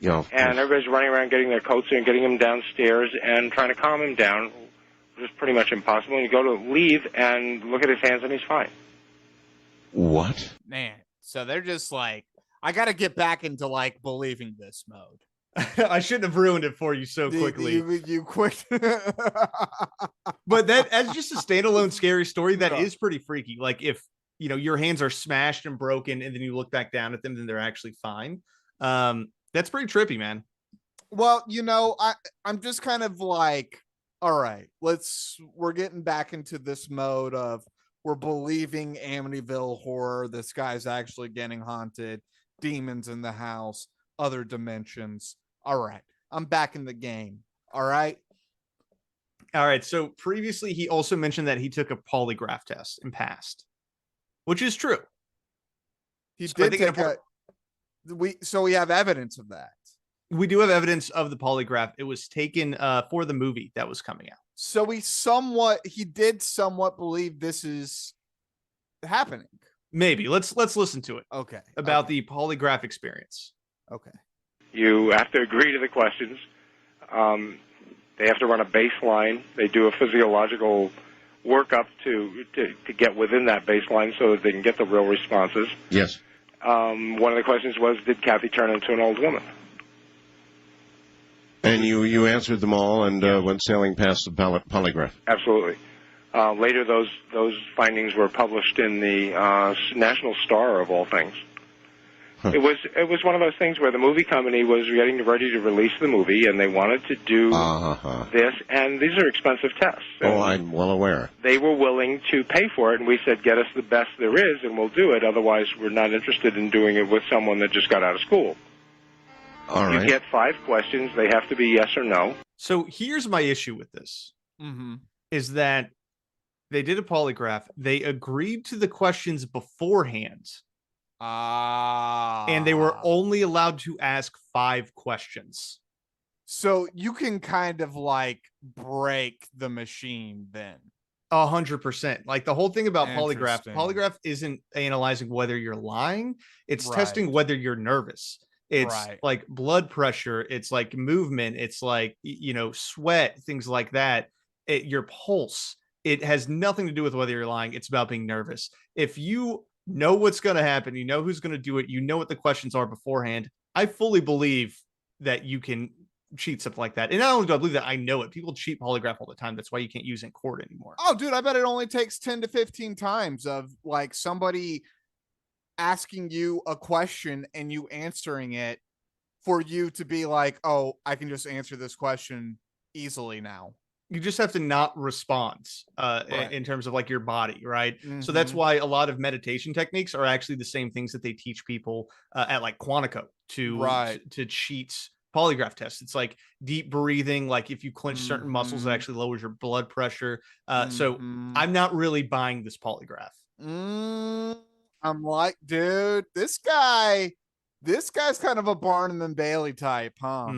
Yeah. And everybody's running around getting their coats and getting him downstairs and trying to calm him down, which is pretty much impossible. And you go to leave and look at his hands, and he's fine. What? Man, so they're just like, I got to get back into like believing this mode. I shouldn't have ruined it for you so quickly. You quick. But that's just a standalone scary story that Yeah. is pretty freaky. Like if, you know, your hands are smashed and broken and then you look back down at them, then they're actually fine. That's pretty trippy, man. Well, you know, I'm just kind of like, all right, we're getting back into this mode of we're believing Amityville Horror. This guy's actually getting haunted, demons in the house, other dimensions. All right, I'm back in the game. All right. All right. So previously, he also mentioned that he took a polygraph test and passed, which is true. He So I did think take we have evidence of that. We do have evidence of the polygraph. It was taken for the movie that was coming out. So he did somewhat believe this is happening. Maybe let's listen to it Okay. about okay, the polygraph experience. okay. You have to agree to the questions. They have to run a baseline. They do a physiological workup to get within that baseline so that they can get the real responses. Yes. One of the questions was, did Kathy turn into an old woman? And you answered them all and went sailing past the polygraph. Absolutely. Later, those findings were published in the National Star, of all things. It was one of those things where the movie company was getting ready to release the movie, and they wanted to do this, and these are expensive tests. Oh, I'm well aware. They were willing to pay for it, and we said, get us the best there is, and we'll do it. Otherwise, we're not interested in doing it with someone that just got out of school. All right. You get 5 questions. They have to be yes or no. So here's my issue with this, is that they did a polygraph. They agreed to the questions beforehand. And they were only allowed to ask 5 questions. So you can kind of like break the machine then. 100%. Like the whole thing about polygraph isn't analyzing whether you're lying. It's testing whether you're nervous. It's like blood pressure. It's like movement. It's like, sweat, things like that. Your pulse. It has nothing to do with whether you're lying. It's about being nervous. If you know what's going to happen, you know who's going to do it, you know what the questions are beforehand, I fully believe that you can cheat something like that. And not only do I believe that, I know it. People cheat polygraph all the time. That's why you can't use it in court anymore. Oh, dude, I bet it only takes 10 to 15 times of like somebody asking you a question and you answering it for you to be like, oh, I can just answer this question easily now. You just have to not respond in terms of like your body, right? So that's why a lot of meditation techniques are actually the same things that they teach people at like Quantico to cheat polygraph tests. It's like deep breathing. Like if you clench certain muscles, it actually lowers your blood pressure. So I'm not really buying this polygraph. I'm like, dude, this guy's kind of a Barnum and Bailey type, huh?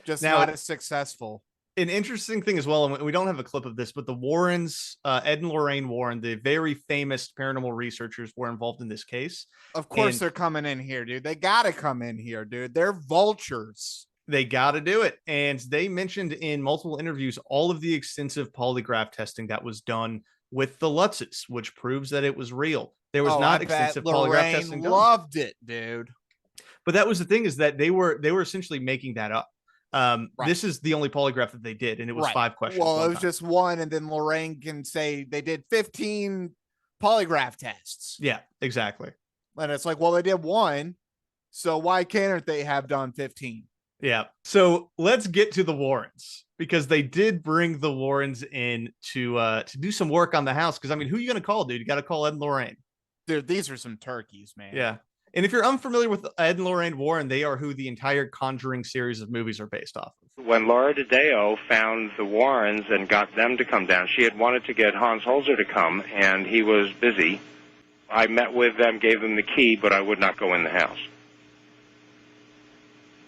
Just now, not as successful. An interesting thing as well, and we don't have a clip of this, but the Warrens, Ed and Lorraine Warren, the very famous paranormal researchers, were involved in this case. Of course they're coming in here, dude. They got to come in here, dude. They're vultures. They got to do it. And they mentioned in multiple interviews all of the extensive polygraph testing that was done with the Lutzes, which proves that it was real. There was not extensive polygraph testing done. Loved it, dude. But that was the thing, is that they were essentially making that up. This is the only polygraph that they did, and it was 5 questions. Well, it was just one, and then Lorraine can say they did 15 polygraph tests. Yeah, exactly. And it's like, well, they did one, so why can't they have done 15? Yeah. So let's get to the Warrens, because they did bring the Warrens in to do some work on the house. Because I mean, who are you gonna call, dude? You got to call Ed and Lorraine. Dude, these are some turkeys, man. Yeah. And if you're unfamiliar with Ed and Lorraine Warren, they are who the entire Conjuring series of movies are based off of. When Laura DiDeo found the Warrens and got them to come down, she had wanted to get Hans Holzer to come, and he was busy. I met with them, gave them the key, but I would not go in the house.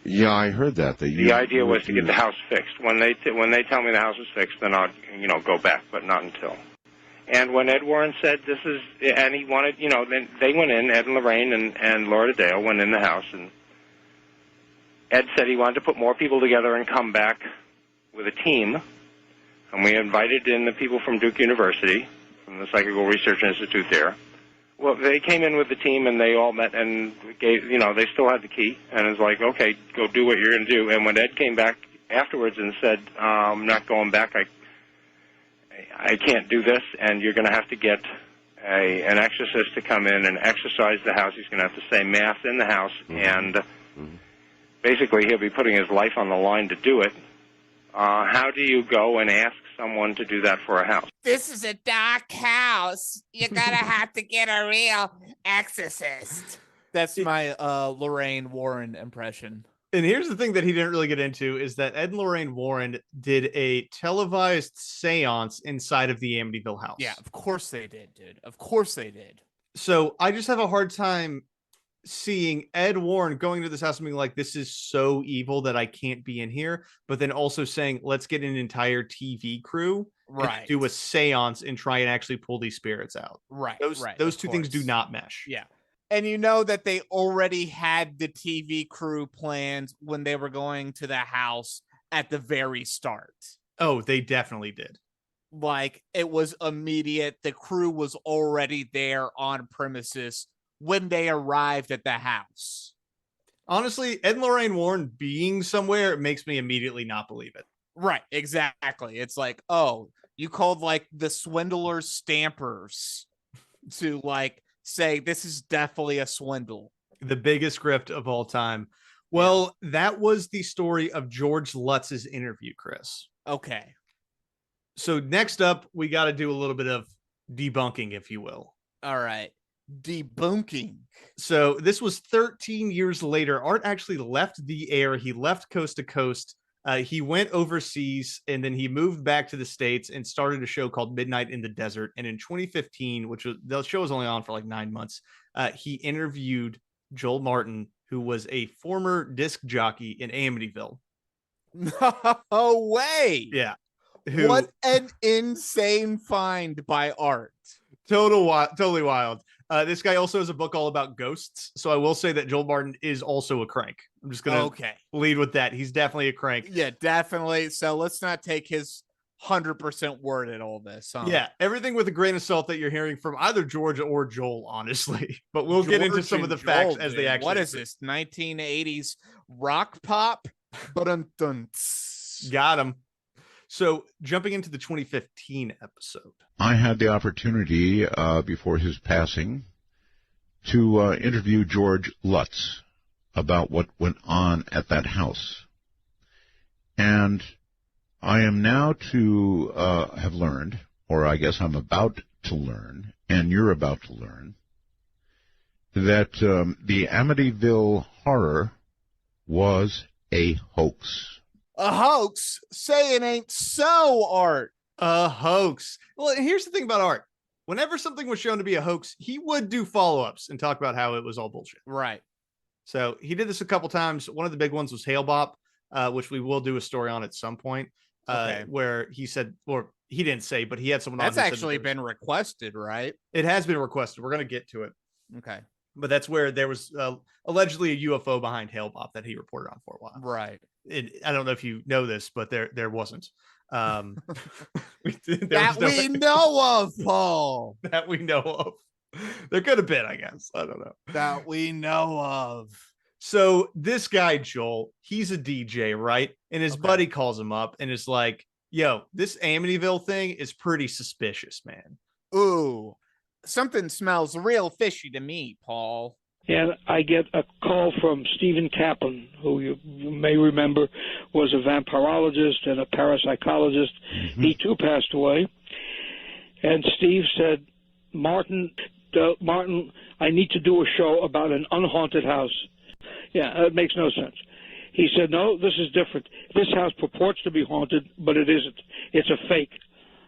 Yeah, I heard that. The idea was to get the house fixed. When they tell me the house is fixed, then I'll go back, but not until. And when Ed Warren said this is, and he wanted, then they went in, Ed and Lorraine and Laura DiDeo went in the house, and Ed said he wanted to put more people together and come back with a team. And we invited in the people from Duke University, from the Psychical Research Institute there. Well, they came in with the team, and they all met and gave, they still had the key. And it was like, okay, go do what you're going to do. And when Ed came back afterwards and said, I'm not going back, I can't do this, and you're going to have to get an exorcist to come in and exorcise the house. He's going to have to say Mass in the house, and basically he'll be putting his life on the line to do it. How do you go and ask someone to do that for a house? This is a dark house. You're going to have to get a real exorcist. That's my Lorraine Warren impression. And here's the thing that he didn't really get into, is that Ed and Lorraine Warren did a televised seance inside of the Amityville house. Yeah, of course they did, dude. Of course they did. So I just have a hard time seeing Ed Warren going to this house and being like, this is so evil that I can't be in here. But then also saying, let's get an entire TV crew, and do a seance and try and actually pull these spirits out. Those two things do not mesh. Yeah. And you know that they already had the TV crew planned when they were going to the house at the very start. Oh, they definitely did. Like, it was immediate. The crew was already there on premises when they arrived at the house. Honestly, Ed and Lorraine Warren being somewhere makes me immediately not believe it. Right, exactly. It's like, oh, you called like the swindlers stampers to like say this is definitely a swindle. The biggest grift of all time. Well, that was the story of George Lutz's interview, Chris. Okay. So next up, we got to do a little bit of debunking, if you will. All right. Debunking. So this was 13 years later. Art actually left the air. He left Coast to Coast. He went overseas and then he moved back to the States and started a show called Midnight in the Desert. And in 2015, which was the show was only on for like 9 months, he interviewed Joel Martin, who was a former disc jockey in Amityville. No way. Yeah. What an insane find by Art. Totally wild. This guy also has a book all about ghosts. So I will say that Joel Martin is also a crank. I'm just going to lead with that. He's definitely a crank. Yeah, definitely. So let's not take his 100% word at all this. Huh? Yeah, everything with a grain of salt that you're hearing from either George or Joel, honestly. But we'll get into some of the facts as they actually. What is this? 1980s rock pop? Got him. So jumping into the 2015 episode. I had the opportunity before his passing to interview George Lutz about what went on at that house. And I am now to have learned, or I guess I'm about to learn, and you're about to learn, that the Amityville Horror was a hoax. A hoax? Say it ain't so, Art. A hoax. Well, here's the thing about Art. Whenever something was shown to be a hoax, he would do follow-ups and talk about how it was all bullshit. Right. So he did this a couple times. One of the big ones was Hail Bop, which we will do a story on at some point, where he said, or he didn't say, but he had someone that's on. That's actually been requested, right? It has been requested. We're going to get to it. Okay. But that's where there was allegedly a UFO behind Hail Bop that he reported on for a while. Right. I don't know if you know this, but there wasn't. That we know of, Paul. That we know of. There could have been, I guess. I don't know. That we know of. So this guy, Joel, he's a DJ, right? And his buddy calls him up and is like, yo, this Amityville thing is pretty suspicious, man. Ooh, something smells real fishy to me, Paul. And I get a call from Stephen Kaplan, who you may remember was a vampirologist and a parapsychologist. Mm-hmm. He too passed away. And Steve said, Martin, I need to do a show about an unhaunted house. Yeah, it makes no sense. He said, no, this is different. This house purports to be haunted, but it isn't. It's a fake.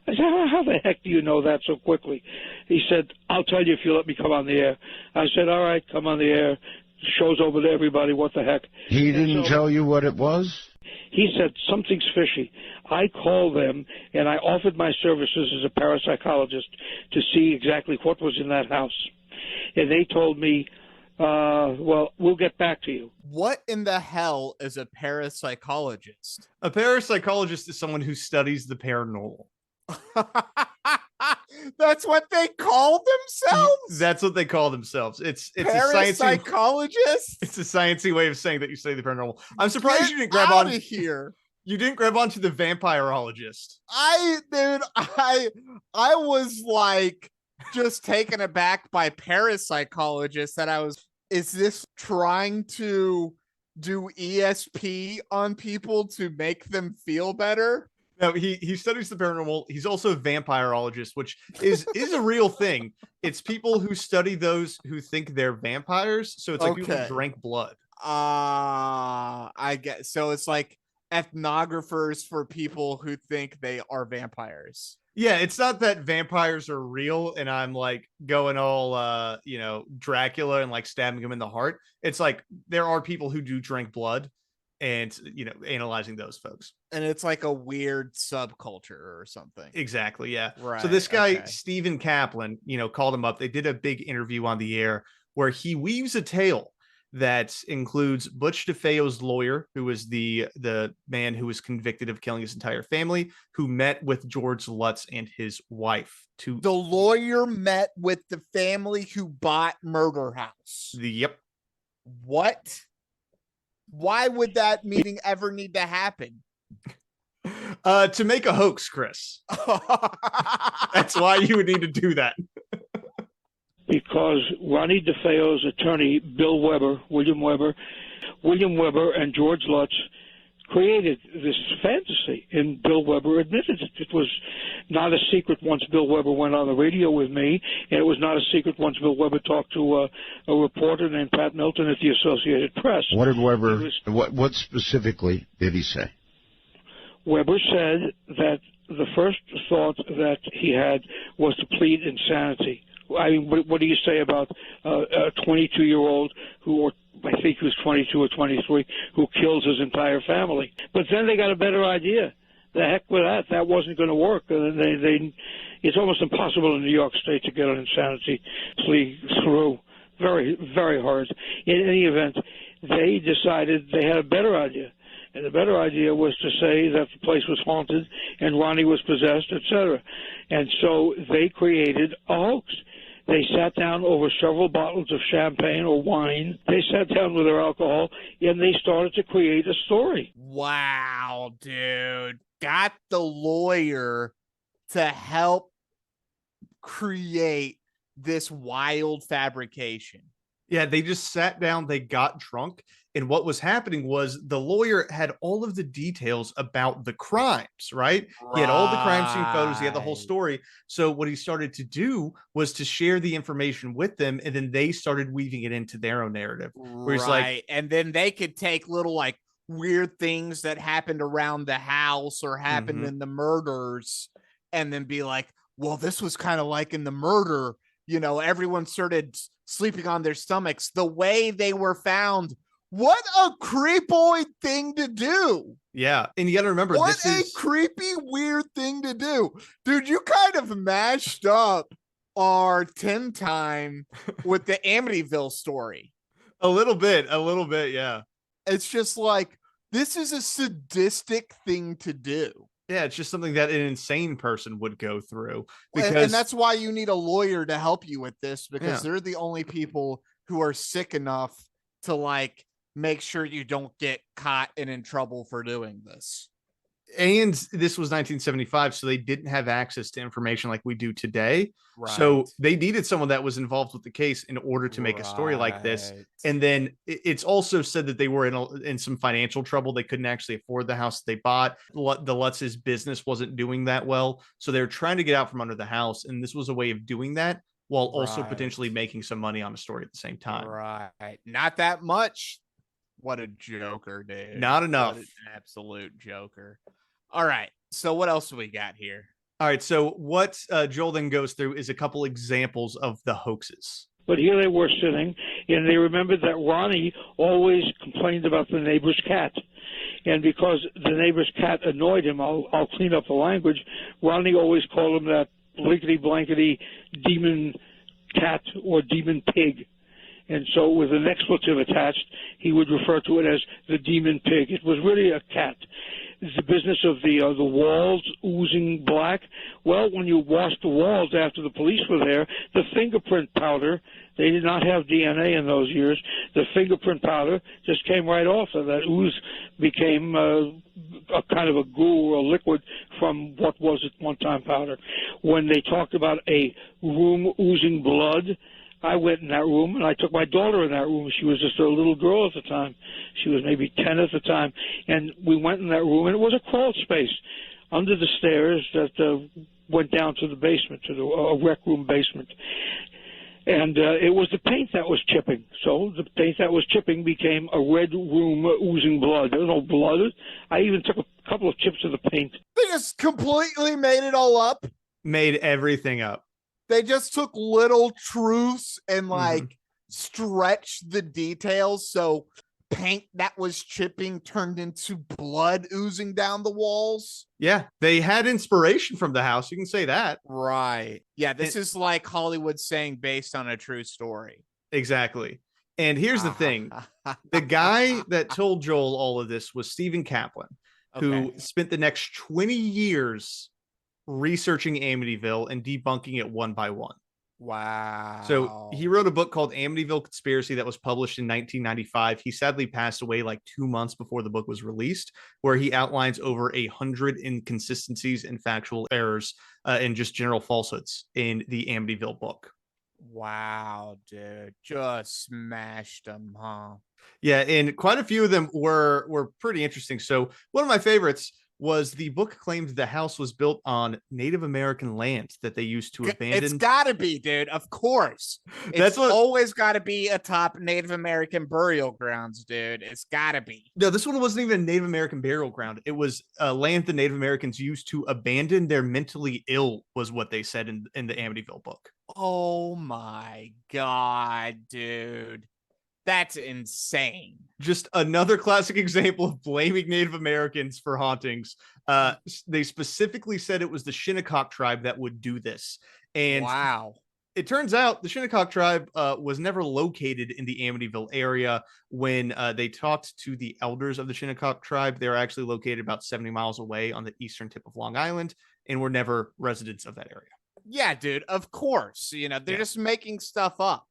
I said, how the heck do you know that so quickly? He said, I'll tell you if you let me come on the air. I said, all right, come on the air. Show's over to everybody. What the heck? He didn't tell you what it was? He said, something's fishy. I called them, and I offered my services as a parapsychologist to see exactly what was in that house. And they told me, well, we'll get back to you. What in the hell is a parapsychologist? A parapsychologist is someone who studies the paranormal. That's what they call themselves? That's what they call themselves. It's a parapsychologist? It's a sciencey way of saying that you study the paranormal. I'm surprised you didn't grab on here. You didn't grab onto the vampirologist. I was like just taken aback by parapsychologists that is this trying to do ESP on people to make them feel better? No, he studies the paranormal. He's also a vampirologist, which is a real thing. It's people who study those who think they're vampires. So it's like people who drank blood. I guess. So it's like ethnographers for people who think they are vampires. Yeah, it's not that vampires are real and I'm like going all Dracula and like stabbing him in the heart. It's like there are people who do drink blood and analyzing those folks. And it's like a weird subculture or something. Exactly, yeah. Right. So this guy, Stephen Kaplan, called him up. They did a big interview on the air where he weaves a tale that includes Butch DeFeo's lawyer, who was the man who was convicted of killing his entire family, who met with George Lutz and his wife. The lawyer met with the family who bought Murder House. Yep. What? Why would that meeting ever need to happen? To make a hoax, Chris. That's why you would need to do that. because Ronnie DeFeo's attorney, William Weber and George Lutz created this fantasy, and Bill Weber admitted it. It was not a secret once Bill Weber went on the radio with me, and it was not a secret once Bill Weber talked to a reporter named Pat Milton at the Associated Press. What did Weber, what specifically did he say? Weber said that the first thought that he had was to plead insanity. I mean, what do you say about a 22-year-old who, I think he was 22 or 23, who kills his entire family? But then they got a better idea. The heck with that. That wasn't going to work. It's almost impossible in New York State to get an insanity plea through. Very, very hard. In any event, they decided they had a better idea. And the better idea was to say that the place was haunted and Ronnie was possessed, etc. And so they created a hoax. They sat down over several bottles of champagne or wine. They sat down with their alcohol, and they started to create a story. Wow, dude. Got the lawyer to help create this wild fabrication. Yeah, they just sat down, they got drunk, and what was happening was the lawyer had all of the details about the crimes, right? He had all the crime scene photos, he had the whole story. So what he started to do was to share the information with them, and then they started weaving it into their own narrative. Where he's like, and then they could take little like weird things that happened around the house or happened in the murders, and then be like, well, this was kind of like in the murder, you know, everyone started sleeping on their stomachs the way they were found. What a creepoid thing to do. Yeah. And you got to remember, what a creepy, weird thing to do. Dude, you kind of mashed up our 10 time with the Amityville story. A little bit. Yeah. It's just like, this is a sadistic thing to do. Yeah, it's just something that an insane person would go through. And that's why you need a lawyer to help you with this, because they're the only people who are sick enough to like make sure you don't get caught and in trouble for doing this. And this was 1975, so they didn't have access to information like we do today. Right. So they needed someone that was involved with the case in order to make a story like this. And then it's also said that they were in some financial trouble. They couldn't actually afford the house they bought. The Lutz's business wasn't doing that well. So they were trying to get out from under the house. And this was a way of doing that while also potentially making some money on the story at the same time. Right. Not that much. What a joker, dude. Not enough. What an absolute joker. All right. So what else do we got here? All right. So what Joel then goes through is a couple examples of the hoaxes. But here they were sitting, and they remembered that Ronnie always complained about the neighbor's cat. And because the neighbor's cat annoyed him, I'll clean up the language, Ronnie always called him that blankety-blankety demon cat or demon pig. And so with an expletive attached, he would refer to it as the demon pig. It was really a cat. The business of the walls oozing black. Well, when you washed the walls after the police were there, the fingerprint powder, they did not have DNA in those years, the fingerprint powder just came right off, and that ooze became a kind of a goo or a liquid from what was at one time powder. When they talked about a room oozing blood, I went in that room, and I took my daughter in that room. She was just a little girl at the time. She was maybe 10 at the time. And we went in that room, and it was a crawl space under the stairs that went down to the basement, to the rec room basement. And it was the paint that was chipping. So the paint that was chipping became a red room oozing blood. There was no blood. I even took a couple of chips of the paint. They just completely made it all up. Made everything up. They just took little truths and like stretched the details. So paint that was chipping turned into blood oozing down the walls. Yeah, they had inspiration from the house. You can say that. Right. Yeah, this is like Hollywood saying based on a true story. Exactly. And here's the thing. The guy that told Joel all of this was Stephen Kaplan, who spent the next 20 years researching Amityville and debunking it one by one. Wow. So he wrote a book called Amityville Conspiracy that was published in 1995. He sadly passed away like 2 months before the book was released, where he outlines over 100 inconsistencies and factual errors and just general falsehoods in the Amityville book. Wow, dude. Just smashed them, huh? Yeah, and quite a few of them were pretty interesting. So one of my favorites was the book claimed the house was built on Native American land that they used to abandon. It's gotta be, dude. Of course. That's It's what. always gotta be atop Native American burial grounds, dude. It's gotta be. No, this one wasn't even a Native American burial ground. It was land the Native Americans used to abandon their mentally ill, was what they said in the Amityville book. Oh my god, dude. That's insane. Just another classic example of blaming Native Americans for hauntings. They specifically said it was the Shinnecock tribe that would do this. And wow. It turns out the Shinnecock tribe was never located in the Amityville area. When they talked to the elders of the Shinnecock tribe, they were actually located about 70 miles away on the eastern tip of Long Island and were never residents of that area. Yeah, dude, of course. You know, they're just making stuff up.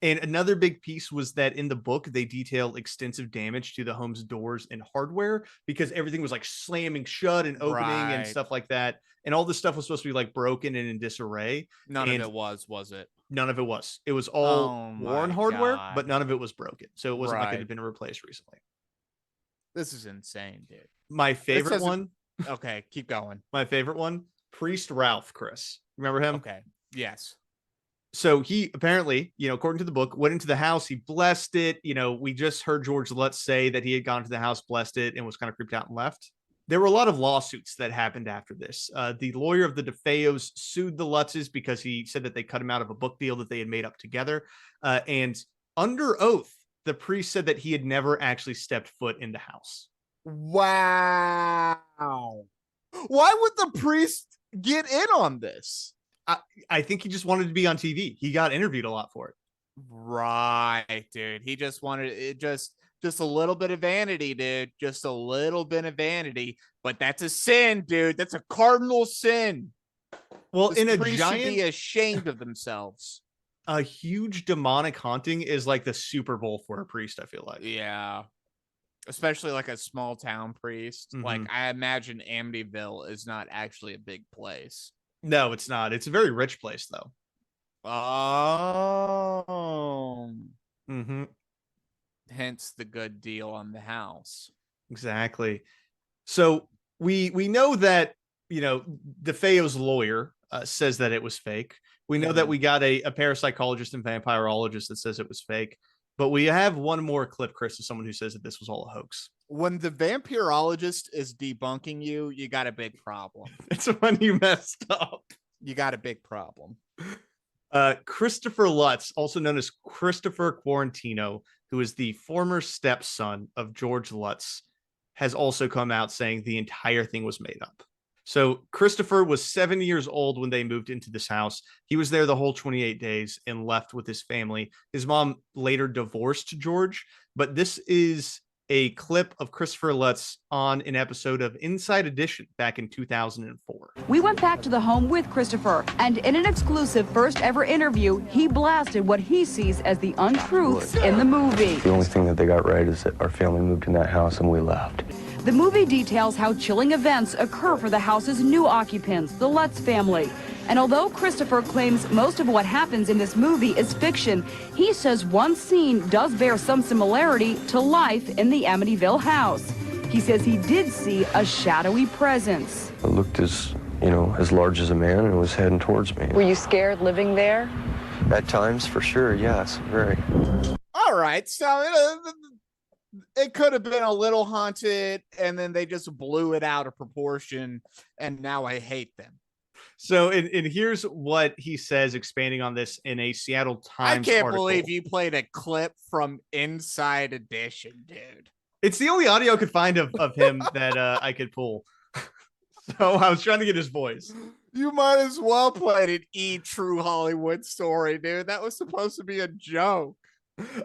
And another big piece was that in the book, they detail extensive damage to the home's doors and hardware because everything was like slamming shut and opening and stuff like that. And all this stuff was supposed to be like broken and in disarray. None of it was it? None of it was. It was all worn hardware, but none of it was broken. So it wasn't like it had been replaced recently. This is insane, dude. My favorite one. Okay, keep going. My favorite one, Priest Ralph, Chris. Remember him? Okay. Yes. So he apparently, according to the book, went into the house. He blessed it. We just heard George Lutz say that he had gone to the house, blessed it, and was kind of creeped out and left. There were a lot of lawsuits that happened after this. The lawyer of the DeFeos sued the Lutzes because he said that they cut him out of a book deal that they had made up together. And under oath, the priest said that he had never actually stepped foot in the house. Wow. Why would the priest get in on this? I think he just wanted to be on TV. He got interviewed a lot for it. Right, dude. He just wanted it, just a little bit of vanity, dude. Just a little bit of vanity. But that's a sin, dude. That's a cardinal sin. Well, this in a priest giant, should be ashamed of themselves. A huge demonic haunting is like the Super Bowl for a priest, I feel like. Yeah. Especially like a small town priest. Mm-hmm. Like I imagine Amityville is not actually a big place. No, it's not. It's a very rich place, though. Oh. Mm-hmm. Hence the good deal on the house. Exactly. So we know that, DeFeo's lawyer says that it was fake. We know that we got a parapsychologist and vampirologist that says it was fake. But we have one more clip, Chris, of someone who says that this was all a hoax. When the vampirologist is debunking you, you got a big problem. It's when you messed up. You got a big problem. Christopher Lutz, also known as Christopher Quarantino, who is the former stepson of George Lutz, has also come out saying the entire thing was made up. So Christopher was 7 years old when they moved into this house. He was there the whole 28 days and left with his family. His mom later divorced George, but this is a clip of Christopher Lutz on an episode of Inside Edition back in 2004. We went back to the home with Christopher, and in an exclusive first ever interview, he blasted what he sees as the untruths in the movie. The only thing that they got right is that our family moved in that house and we left. The movie details how chilling events occur for the house's new occupants, the Lutz family. And although Christopher claims most of what happens in this movie is fiction, he says one scene does bear some similarity to life in the Amityville house. He says he did see a shadowy presence. It looked as large as a man and was heading towards me. Were you scared living there? At times, for sure, yes, very. All right, so it could have been a little haunted, and then they just blew it out of proportion, and now I hate them. So, and here's what he says, expanding on this in a Seattle Times I can't article. believe you played a clip from Inside Edition, dude. It's the only audio I could find of him that I could pull. So I was trying to get his voice. You might as well play an True Hollywood Story, dude. That was supposed to be a joke.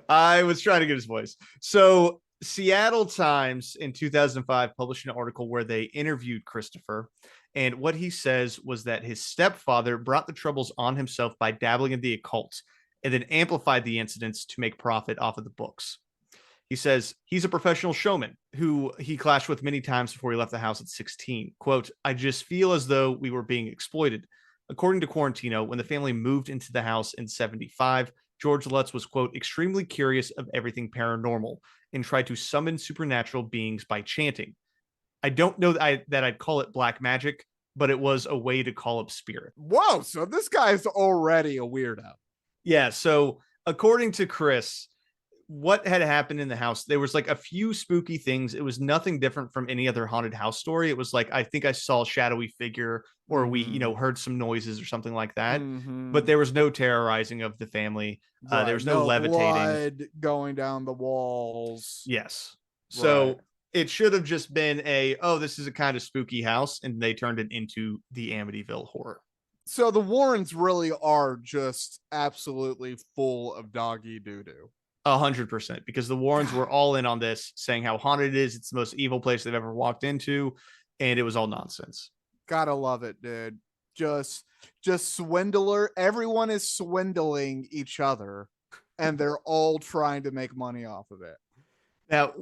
I was trying to get his voice. So Seattle Times in 2005 published an article where they interviewed Christopher. And what he says was that his stepfather brought the troubles on himself by dabbling in the occult and then amplified the incidents to make profit off of the books. He says he's a professional showman who he clashed with many times before he left the house at 16. Quote, I just feel as though we were being exploited. According to Quarantino, when the family moved into the house in 75, George Lutz was, quote, extremely curious of everything paranormal and tried to summon supernatural beings by chanting. I don't know that I'd call it black magic, but it was a way to call up spirit. Whoa, so this guy's already a weirdo. Yeah, so according to Chris, what had happened in the house, there was like a few spooky things. It was nothing different from any other haunted house story. It was like, I think I saw a shadowy figure, or we, heard some noises or something like that. But there was no terrorizing of the family. There was no levitating. Blood going down the walls. Yes. So it should have just been this is a kind of spooky house, and they turned it into the Amityville Horror. So the Warrens really are just absolutely full of doggy doo-doo. 100%, because the Warrens were all in on this, saying how haunted it is. It's the most evil place they've ever walked into, and it was all nonsense. Gotta love it, dude. Just swindler. Everyone is swindling each other, and they're all trying to make money off of it. Now,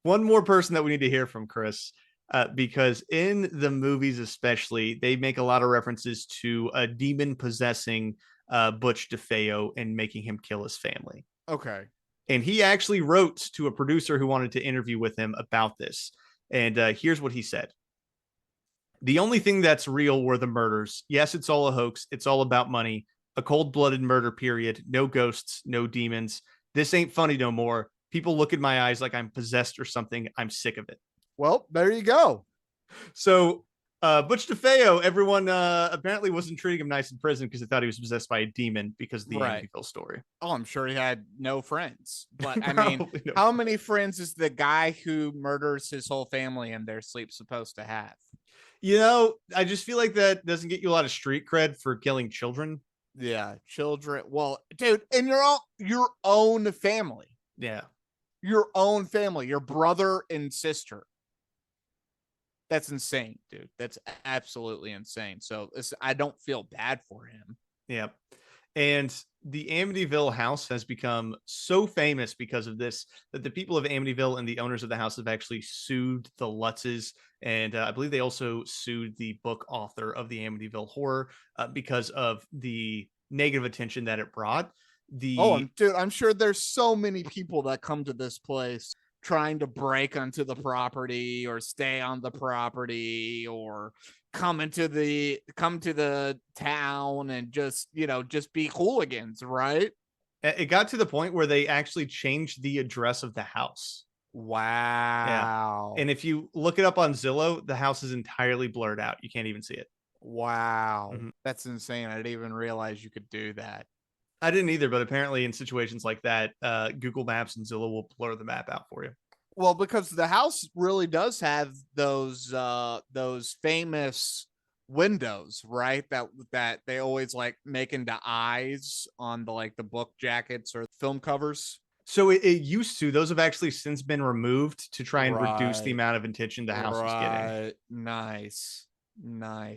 one more person that we need to hear from, Chris, because in the movies especially, they make a lot of references to a demon possessing Butch DeFeo and making him kill his family. Okay. And he actually wrote to a producer who wanted to interview with him about this. And here's what he said. The only thing that's real were the murders. Yes, it's all a hoax. It's all about money. A cold-blooded murder, period. No ghosts, no demons. This ain't funny no more. People look in my eyes like I'm possessed or something. I'm sick of it. Well, there you go. So Butch DeFeo, everyone apparently wasn't treating him nice in prison because they thought he was possessed by a demon because of the Amityville story. Oh, I'm sure he had no friends. But I mean, how many friends is the guy who murders his whole family in their sleep supposed to have? You know, I just feel like that doesn't get you a lot of street cred for killing children. Yeah, children. Well, dude, in your own family. Yeah. Your own family, your brother and sister. That's insane, dude. That's absolutely insane. So I don't feel bad for him. Yeah. And the Amityville house has become so famous because of this that the people of Amityville and the owners of the house have actually sued the Lutzes. And I believe they also sued the book author of the Amityville Horror because of the negative attention that it brought. Dude, I'm sure there's so many people that come to this place trying to break onto the property or stay on the property or come to the town and just be hooligans, right? It got to the point where they actually changed the address of the house. Wow. Yeah. And if you look it up on Zillow, the house is entirely blurred out. You can't even see it. Wow. That's insane. I didn't even realize you could do that. I didn't either, but apparently in situations like that, Google Maps and Zillow will blur the map out for you. Well, because the house really does have those famous windows, right? That they always like make into eyes on the book jackets or film covers. So it used to. Those have actually since been removed to try and reduce the amount of attention the house is getting. Nice.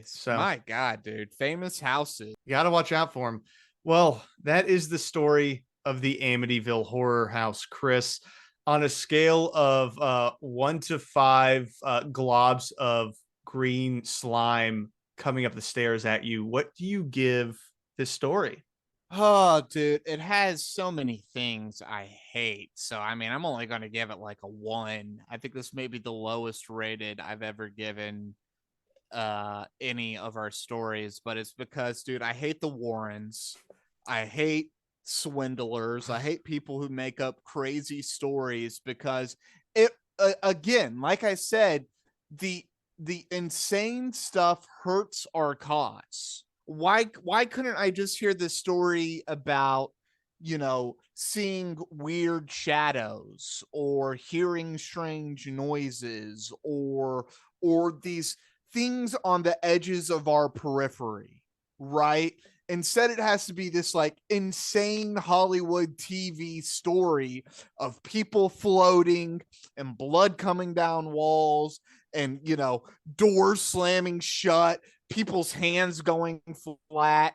So my God, dude, famous houses. You got to watch out for them. Well, that is the story of the Amityville Horror House, Chris. On a scale of 1 to 5 globs of green slime coming up the stairs at you, what do you give this story? Oh, dude, it has so many things I hate. So, I mean, I'm only going to give it like a 1. I think this may be the lowest rated I've ever given any of our stories, but it's because, dude, I hate the Warrens. I hate swindlers. I hate people who make up crazy stories because it again, like I said, the insane stuff hurts our cause. Why couldn't I just hear this story about seeing weird shadows or hearing strange noises or these things on the edges of our periphery, right? Instead, it has to be this like insane Hollywood TV story of people floating and blood coming down walls and, doors slamming shut, people's hands going flat.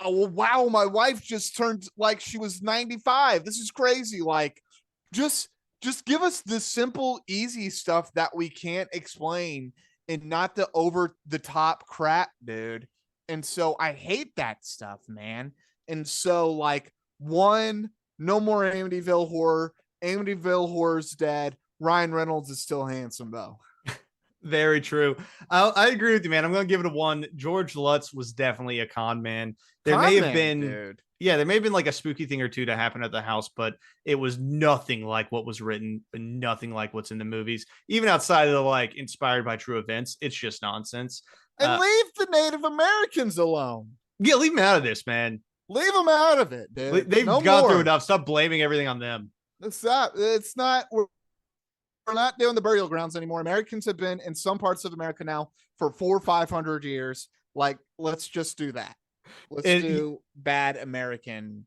Wow, my wife just turned like she was 95. This is crazy. Like, just give us the simple, easy stuff that we can't explain and not the over the top crap, dude. And so I hate that stuff, man. And so, like, one, no more Amityville Horror. Amityville Horror's dead. Ryan Reynolds is still handsome, though. Very true. I agree with you, man. I'm going to give it a 1. George Lutz was definitely a con man. There may have been, dude. Yeah, there may have been like a spooky thing or two to happen at the house, but it was nothing like what was written, and nothing like what's in the movies. Even outside of the like inspired by true events, it's just nonsense. And leave the Native Americans alone. Yeah, leave them out of this, man. Leave them out of it, dude. They've gone through enough. Stop blaming everything on them. It's not. We're not doing the burial grounds anymore. Americans have been in some parts of America now for 400 or 500 years. Like, let's just do that. Let's do bad American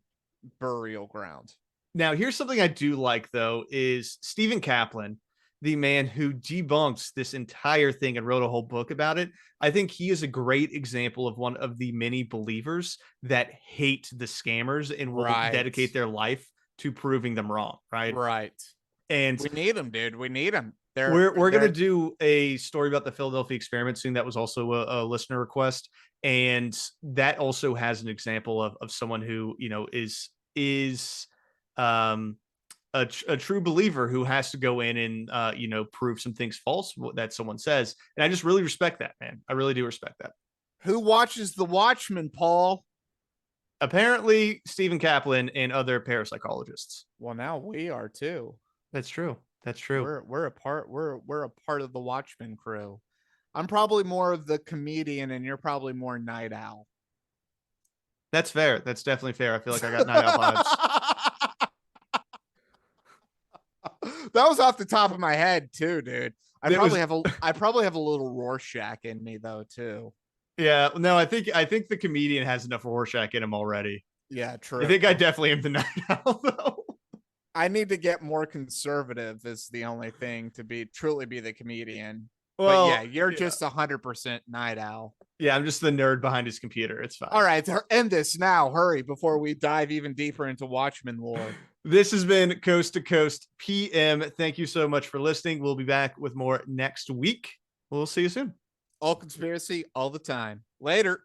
burial ground. Now, here's something I do like, though, is Stephen Kaplan, the man who debunks this entire thing and wrote a whole book about it. I think he is a great example of one of the many believers that hate the scammers and will dedicate their life to proving them wrong. Right. And we need them, dude. We need them. We're going to do a story about the Philadelphia experiment soon. That was also a listener request. And that also has an example of someone who, you know, is a true believer who has to go in and, you know, prove some things false that someone says. And I just really respect that, man. I really do respect that. Who watches The Watchmen, Paul? Apparently Stephen Kaplan and other parapsychologists. Well, now we are too. That's true. That's true. We're a part of the Watchmen crew. I'm probably more of the comedian and you're probably more night owl. That's fair. That's definitely fair. I feel like I got night owl vibes. That was off the top of my head too, dude. I probably have a little Rorschach in me though too. Yeah, no, I think the comedian has enough Rorschach in him already. Yeah, true. I think I definitely am the night owl though. I need to get more conservative is the only thing to truly be the comedian. Well, but yeah, you're just 100% night owl. Yeah, I'm just the nerd behind his computer. It's fine. All right, end this now. Hurry before we dive even deeper into Watchmen lore. This has been Coast to Coast PM. Thank you so much for listening. We'll be back with more next week. We'll see you soon. All conspiracy all the time. Later.